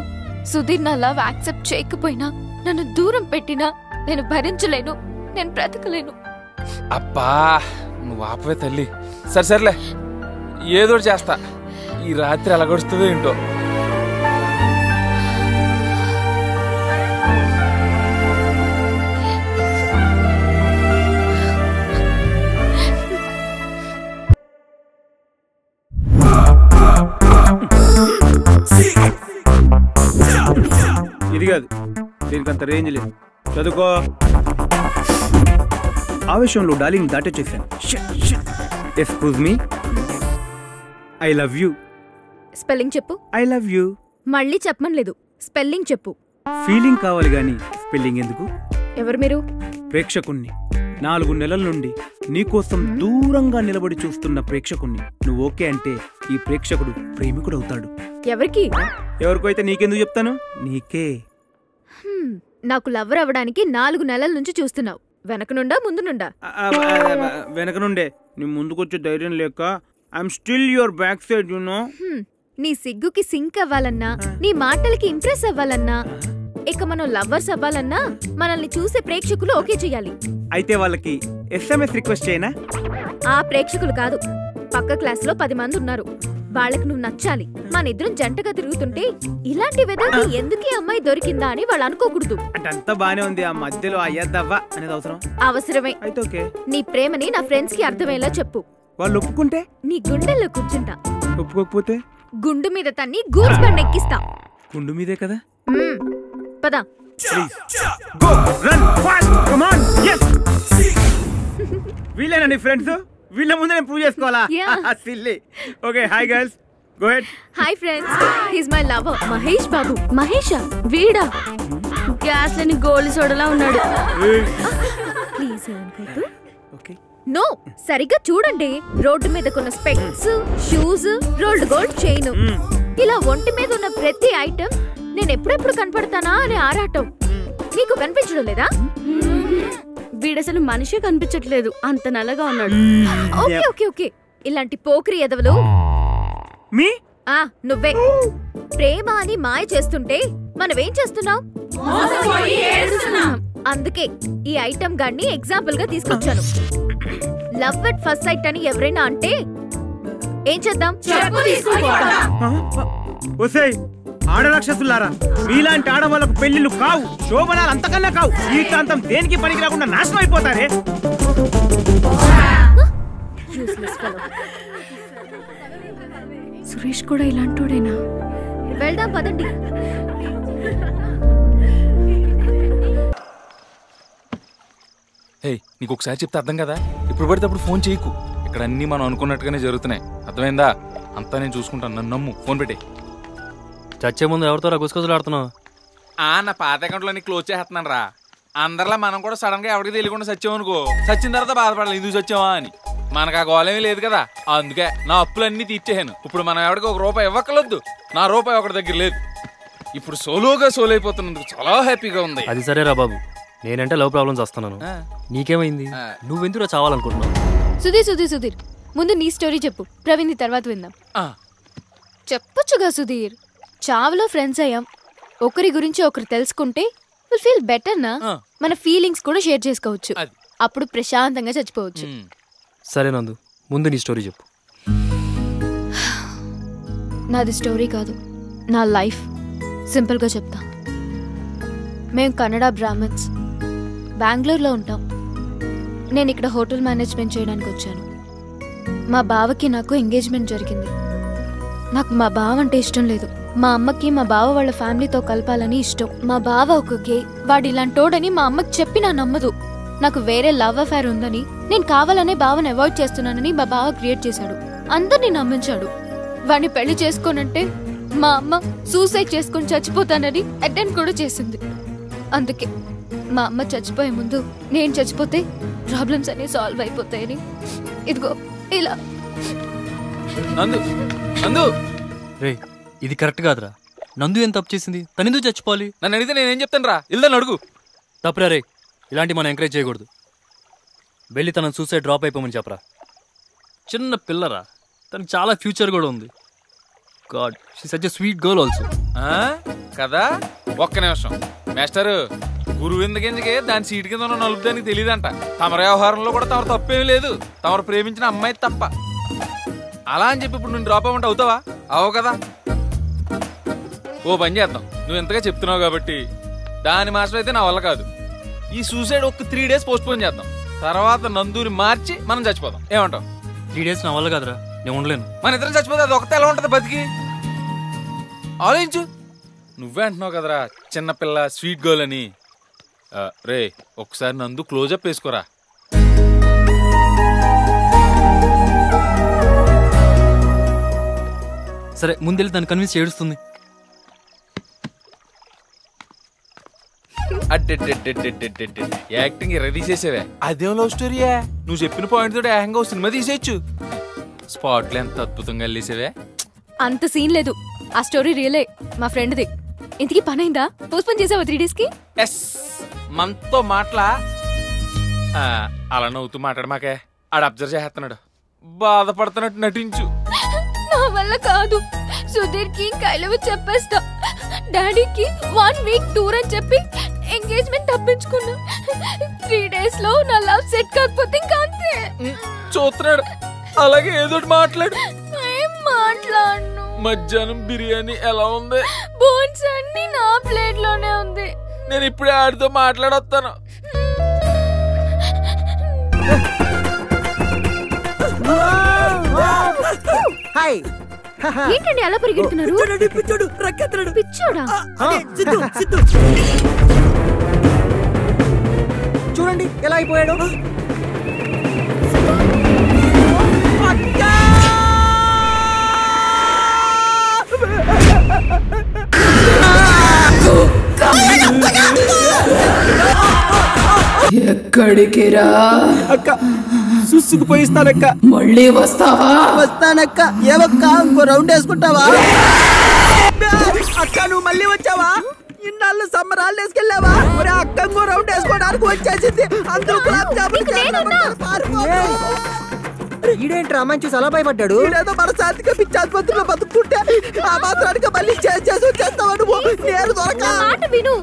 సుధీర్ నా లవ్ యాక్సెప్ట్ చేయకపోయినా, నన్ను దూరం పెట్టినా నేను భరించలేను, నేను బ్రతకలేను. అబ్బా నువ్వు ఆపవే తల్లి. సరేలే, ఏదో చేస్తా. ఈ రాత్రి ఎలా గడుస్తుందో ఏంటో. ఇది కాదు, దీనికి అంత రేంజ్ లేదు. చదువుకో. ఆవేశంలో డార్లింగ్ దాటొచ్చేసాను. Excuse me, I love you. Spelling చెప్పు. I love you. మళ్ళీ చెప్పమనలేదు, స్పెల్లింగ్ చెప్పు. ఫీలింగ్ కావాలి గాని స్పెల్లింగ్ ఎందుకు? ఎవరు మీరు? ప్రేక్షకుణ్ణి. 4 నెలల నుండి నీకోసం దూరంగా నిలబడి చూస్తున్న ప్రేక్షకుణ్ణి. నువ్వు ఓకే అంటే ఈ ప్రేక్షకుడు ప్రేమికుడు అవుతాడు. ఎవరికి? ఎవరికో అయితే నీకెందుకు చెప్తాను? నీకే. నాకు లవ్వర్ అవ్వడానికి 4 నెలల నుంచి చూస్తున్నావు. వెనక నుండా ముందు నుండా? వెనక నుండే. నీ ముందుకొచ్చే ధైర్యం లేక I'm still your back side you know. నీ సిగ్గుకి సింక్ అవ్వాలన్నా, నీ మాటలకి ఇంప్రెస్ అవ్వాలన్నా, ఇక మనం లవ్వర్స్ అవ్వాలన్నా మనల్ని చూసే ప్రేక్షకులు ఓకే చెయ్యాలి. అయితే వాళ్ళకి SMS రిక్వెస్ట్ చేయనా? ఆ ప్రేక్షకులు కాదు, పక్క క్లాస్ లో 10 మంది ఉన్నారు. వాళ్ళకి నువ్వు నచ్చాలి. మన ఇద్దరం జంటగా తిరుగుతుంటే ఇలాంటి వెదర్కి ఎందుకు ఈ అమ్మాయి దొరికిందా అని వాళ్ళు అనుకోకూడదు. అంటే అంతా బానే ఉంది, ఆ మధ్యలో అయ్యద్దవ్వా అనేది అవసరం? అవసరమే. అయితే ఓకే. నీ ప్రేమని నా ఫ్రెండ్స్ కి అర్థమయ్యేలా చెప్పు. వాళ్ళు ఒప్పుకుంటే నీ గుండెల్లో కూర్చుంటా. ఒప్పుకోకపోతే గుండు మీద తన్ని గూడ్స్ బండి ఎక్కిస్తా. గుండు మీదే కదా. పదా. వీళ్ళేనా నీ ఫ్రెండ్స్? వీళ్ళ ముందు నేను ప్రూవ్ చేసుకోవాలా? Silly. Okay, hi girls, go head. Hi friends, he's my lover Mahesh Babu. మహేషా? వీడా? గ్యాస్ లేని గోల్డ్ సోడలా ఉన్నాడు. ప్లీజ్ అనుకోదు. నో, సరిగ్గా చూడండి. రోడ్డు మీద కొన్న specs, shoes, rolled gold chain, ఇలా ఒంటి మీద ఉన్న ప్రతి ఐటమ్ నేను ఎప్పుడెప్పుడు కనపడతానా అని ఆరాటం. నీకు కనిపించడం లేదా? వీడసలు మనిషి కనిపించట్లేదు, అంత నల్లగా ఉన్నాడు. ఓకే ఓకే ఓకే, ఇలాంటి పోకిరి ఎదవలు నువ్వే. ప్రేమ అని మాయ చేస్తుంటే మనమేం చేస్తున్నాం? అందుకే ఈ ఐటమ్ గాన్ని ఎగ్జాంపుల్ గా తీసుకొచ్చాను. లవ్ ఎట్ ఫస్ట్ సైట్ అని ఎవరైనా అంటే ఏం చేద్దాం? ఆడరాక్షసులారా, మీలాంటి ఆడవాళ్ళకు పెళ్లిళ్ళు కావు, శోభనాలు అంతకన్నా కావు. ఈ ప్రాంతం దేనికి పనికి రాకుండా నాశనం అయిపోతారే. సురేష్ కూడా ఇలాంటోడేనా? వెళ్దాం పదండి. హే, నీకు ఒకసారి చెప్తే అర్థం కదా. ఇప్పుడు పడితే అప్పుడు ఫోన్ చేయకు. ఇక్కడ అన్ని మనం అనుకున్నట్టుగానే జరుగుతున్నాయి, అర్థమైందా? అంతా నేను చూసుకుంటాను, నన్ను నమ్ము. ఫోన్ పెట్టే. చచ్చే ముందు ఎవరితో గుసగుసలు ఆడుతున్నావు? నా పాత అకౌంట్లో నీ క్లోజ్ చేస్తున్నాను రా. అందరిలా మనం కూడా సడన్ గా ఎవరికి తెలియకుండా సచ్చామనుకో, సచ్చిన తర్వాత బాధపడాలి ఎందుకు సచ్చావా అని. మనకు ఆ గోళమీ లేదు కదా, అందుకే నా అప్పులన్నీ తీర్చేసాను. ఇప్పుడు మనం ఎవరికి ఒక రూపాయి ఇవ్వక్కలొద్దు, నా రూపాయి ఒకటి దగ్గర లేదు. ఇప్పుడు సోలోగా సోలో అయిపోతున్నందుకు చాలా హ్యాపీగా ఉంది. అది సరేరా బాబు, నేనంటే లవ్ ప్రాబ్లమ్స్ వస్తున్నాను, నీకేమైంది? నువ్వెందుకు చావాలనుకుంటున్నావు? సుధీర్ ముందు నీ స్టోరీ చెప్పు, ప్రవీణ్ తర్వాత విందాం. చెప్పొచ్చుగా సుధీర్, చావులో ఫ్రెండ్స్ అయ్యాం, ఒకరి గురించి ఒకరు తెలుసుకుంటే విల్ ఫీల్ బెటర్ నా. మన ఫీలింగ్స్ కూడా షేర్ చేసుకోవచ్చు, అప్పుడు ప్రశాంతంగా చచ్చిపోవచ్చు. సరే నందు, ముందు నీ స్టోరీ చెప్పు. నాది స్టోరీ కాదు, నా లైఫ్. సింపుల్గా చెప్తా. మేము కన్నడ బ్రాహ్మణ్స్, బెంగళూరులో ఉంటాం. నేను ఇక్కడ హోటల్ మేనేజ్మెంట్ చేయడానికి వచ్చాను. మా బావకి నాకు ఎంగేజ్మెంట్ జరిగింది. నాకు మా బావ అంటే ఇష్టం లేదు. మా అమ్మకి మా బావ వాళ్ళ ఫ్యామిలీతో కలపాలని ఇష్టం. మా బావ ఒక గే, వాడు ఇలాంటోడని మా అమ్మకి చెప్పి నా నమ్మదు. నాకు వేరే లవ్ అఫైర్ ఉందని, నేను కావాలనే బావని అవాయిడ్ చేస్తున్నానని మా బావ క్రియేట్ చేశాడు. అందరినీ నమ్మించాడు. వాడిని పెళ్లి చేసుకోనంటే మా అమ్మ సూసైడ్ చేసుకుని చచ్చిపోతానని అటెంప్ట్ కూడా చేసింది. అందుకే మా అమ్మ చచ్చిపోయే ముందు నేను చచ్చిపోతే ప్రాబ్లమ్స్ అన్ని సాల్వ్ అయిపోతాయని ఇదిగో ఇలా. రే, ఇది కరెక్ట్ కాదురా. నందు ఏం తప్పు చేసింది? తనెందుకు చచ్చిపోవాలి? నన్ను అడిగితే నేనేం చెప్తాను రా, ఇల్లని అడుగు. తప్పురా రే, ఇలాంటి మనం ఎంకరేజ్ చేయకూడదు. వెళ్ళి తనను సూసైడ్ డ్రాప్ అయిపోమని చెప్పరా. చిన్న పిల్లరా, తనకు చాలా ఫ్యూచర్ కూడా ఉంది. God, she such a sweet girl also. కదా, ఒక్క నిమిషం మాస్టర్. గురువు ఎందుకే దాని సీటు కింద ఉన్న నలుపు దానికి తెలియదంట. తమరి వ్యవహారంలో కూడా తమరు తప్పేమీ లేదు, తమరు ప్రేమించిన అమ్మాయి తప్ప. అలా అని చెప్పి ఇప్పుడు నువ్వు డ్రాప్ అవ్వమంటే అవుతావా? అవు కదా. ఓ పని చేద్దాం, నువ్వు ఎంతగా చెప్తున్నావు కాబట్టి. దాని మాస్టర్ అయితే నా వల్ల కాదు. ఈ సూసైడ్ ఒక 3 days పోస్ట్ పోన్ చేద్దాం. తర్వాత నందూరి మార్చి మనం చచ్చిపోదాం. ఏమంటావు? 3 days నా వల్ల కాదురా, నేను ఉండలేను. మన ఇద్దరం చచ్చిపోతే అది ఒకటే ఎలా ఉంటది బతికి? ఆలోచించు. నువ్వే అంటున్నావు కదరా చిన్నపిల్ల స్వీట్ గర్ల్ అని. రే, ఒకసారి నందు క్లోజప్ వేసుకోరా. సరే, ముందెళ్ళి దాన్ని కన్విన్స్ చేస్తుంది. యాక్టింగ్ ఎర్ర తీసేసావే, అదేం లవ్ స్టోరీయా? నువ్వు చెప్పిన పాయింట్ తోటి ఏకంగా సినిమా తీసేయచ్చు. స్పాట్ లో ఎంత అద్భుతంగా వెళ్ళేసావే. అంత సీన్ లేదు, ఆ స్టోరీ రియలే, మా ఫ్రెండ్ది. ఇంతకీ పని అయిందా? పోస్ట్పోన్ చేసావా 3 days కి? ఎస్, మనతో మాటలా అలా నవ్వుతూ మాట్లాడమాకే. ఆడ అబ్జర్వ్ చేస్తున్నాడు, బాధపడుతున్నట్టు నటించు. నా వల్ల కాదు. సుధీర్ కి కైలవ చెప్పేస్తా. డాడీకి 1 week టూర్ అని చెప్పి ఎంగేజ్మెంట్ తప్పించుకున్నా. 3 days లో నా లవ్ సెట్ కాకపోతే ఇంకా అంతే. చూస్తున్నాడు, అలాగే ఏదో మాట్లాడు. ఏం మాట్లాడను? మధ్యాహ్నం బిర్యానీ ఎలా ఉంది? బోన్స్ అన్ని నా ప్లేట్ లోనే ఉంది. నేను ఇప్పుడే ఆడితో మాట్లాడొస్తాను. హాయ్. ఏంటండి అలా పరిగెడుతున్నారు? పిచ్చోడు రక్కెత్తడు. పిచ్చోడా? సిద్ధు చూడండి ఎలా అయిపోయాడు. ఎక్కడికి రా అక్క? చూసుకుపోయిస్తానక్క. మళ్ళీ వస్తావా? వస్తానక్క. ఏవక్క, ఇంకో రౌండ్ వేసుకుంటావా? అక్క, నువ్వు మళ్ళీ వచ్చావా? ఇన్నాళ్ళు సమ్మర్ హాలిడేస్ కెళ్ళావా? మరి అక్క ఇంకో రౌండ్ వేసుకోవడానికి వచ్చేసింది. అందరూ గులాబ్ జాములు ఈడేంట్రా అమ్మాయి చూసి అలా భయపడ్డాడు? ఏదో మన శాంతిగా పిచ్చి ఆసుపత్రిలో బతుకుంటే ఆ మాత్రానికి మళ్ళీ చేసి వచ్చేస్తావా నువ్వు? నేను విను,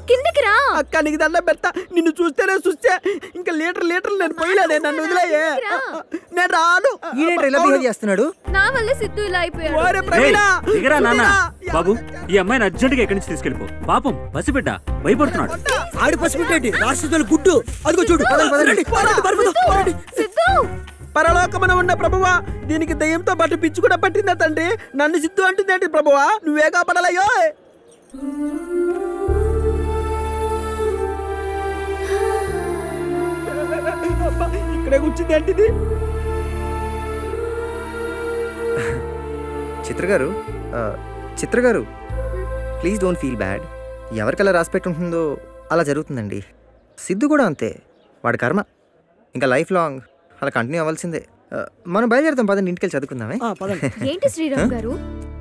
కిందకి రా. అక్క, నీకు దండం పెడతా. నిన్ను చూస్తేనే చూస్తే ఇంకా లీటర్ నన్ను పోయలేదే. నన్ను వదిలేయే, నేను రాను. ఈడేంట్రా ఇలా బిహేవ్ చేస్తున్నాడు? నా వల్ల సిద్ధు ఇలా అయిపోయాడు. బాబు, ఈ అమ్మాయిని అర్జెంట్ గా ఎక్కడి నుంచి తీసుకెళ్ళిపో. పాపం పసిబిడ్డ భయపడుతున్నాడు. ఆడి పసిబిడ్డ రాష్ట్రాలు గుడ్డు. అదిగో చూడు. సిద్ధు, పరలోకమున ఉన్న ప్రభువా, దీనికి దయ్యంతో పాటు పిచ్చి కూడా పట్టిందా తండ్రి? నన్ను సిద్ధు అంటుందేంటి ప్రభువా? నువ్వే కాపాడాలయ్యో. ఇక్కడే కూర్చుంది ఏంటిది? చిత్ర గారు ప్లీజ్ డోంట్ ఫీల్ బ్యాడ్. ఎవరికలా రాసి పెట్టుంటుందో అలా జరుగుతుందండి. సిద్ధు కూడా అంతే, వాడి కర్మ ఇంకా లైఫ్ లాంగ్ అలా కంటిన్యూ అవ్వాల్సిందే. మనం బయలుదేరుతాం పదండి, ఇంటికి వెళ్ళి చదువుకుందామే. ఏంటి శ్రీరామ్ గారు,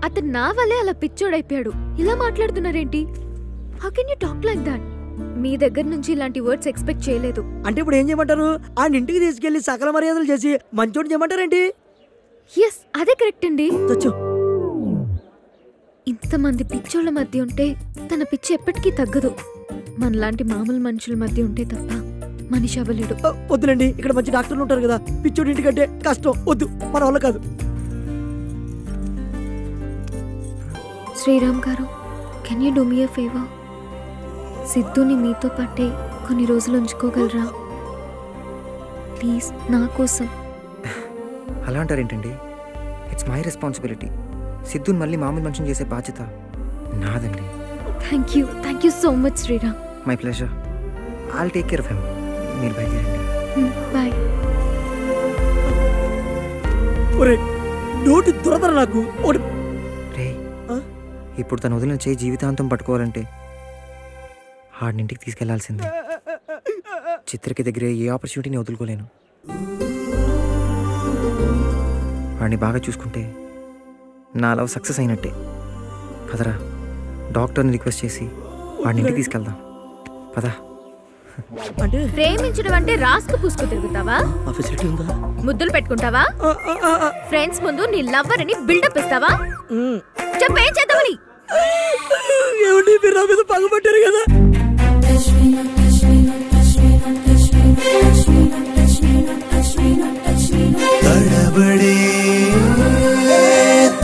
అతను నా వల్లే అలా పిచ్చోడైపోయాడు, ఇలా మాట్లాడుతున్నారేంటి? How can you talk like that? మీ దగ్గర నుంచి ఇలాంటి వర్డ్స్ ఎక్స్పెక్ట్ చేయలేదు. అంటే ఇప్పుడు ఏం చేయమంటారు? ఆ ఇంటికి తీసుకెళ్లి సకల మర్యాదలు చేసి మంచోడు చేయమంటారేంటి? ఎస్, అదే కరెక్ట్ అండి. ఇంతమంది పిచ్చోళ్ళ మధ్య ఉంటే తన పిచ్చి ఎప్పటికీ తగ్గదు. మనలాంటి మామూలు మనుషుల మధ్య ఉంటే తప్ప మనిషి అవ్వలేడు. వద్దులండి, ఇక్కడ మంచి డాక్టర్లు ఉంటారు కదా, పిచ్చోడి ఇంటికంటే కష్టం, వద్దు, మన వల్ల కాదు. శ్రీరామ్ గారు, can you do me a favour? సిద్ధుని మీతో పాటే కొన్ని రోజులు ఉంచుకోగలరా ప్లీజ్, నా కోసం? అలా అంటారేంటండి? It's my responsibility. సిద్ధుని మళ్ళీ మామూలు మనిషిని చేసే బాధ్యత నాదండి. Thank you so much Sriram. My pleasure. I'll take care of him. మీరు బయలుదేరండి. బాయ్. ఒరే నోటి దురదర నాకు. రే, ఇప్పుడు తను వదిలిన చేయి జీవితాంతం పట్టుకోవాలంటే ఆడినింటికి తీసుకెళ్లాల్సిందే. చిత్రకి దగ్గరే ఏ ఆపర్చునిటీని వదులుకోలేను. వాడిని బాగా చూసుకుంటే నా లవ్ సక్సెస్ అయినట్టే. పదరా, డాక్టర్ని రిక్వెస్ట్ చేసి వాడిని ఇంటికి తీసుకెళ్దాం. పదా. ప్రేమించడం అంటే రాసుకు పూసుకు తిరుగుతావా? ముద్దులు పెట్టుకుంటావా? ఫ్రెండ్స్ ముందు నీ లవ్వర్ అని బిల్డప్ ఇస్తావా? చెప్పేం చేద్దామని? మీరు నా మీద పగబట్టారు కదా. తడబడే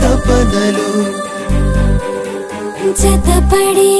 తపనలు జతపడే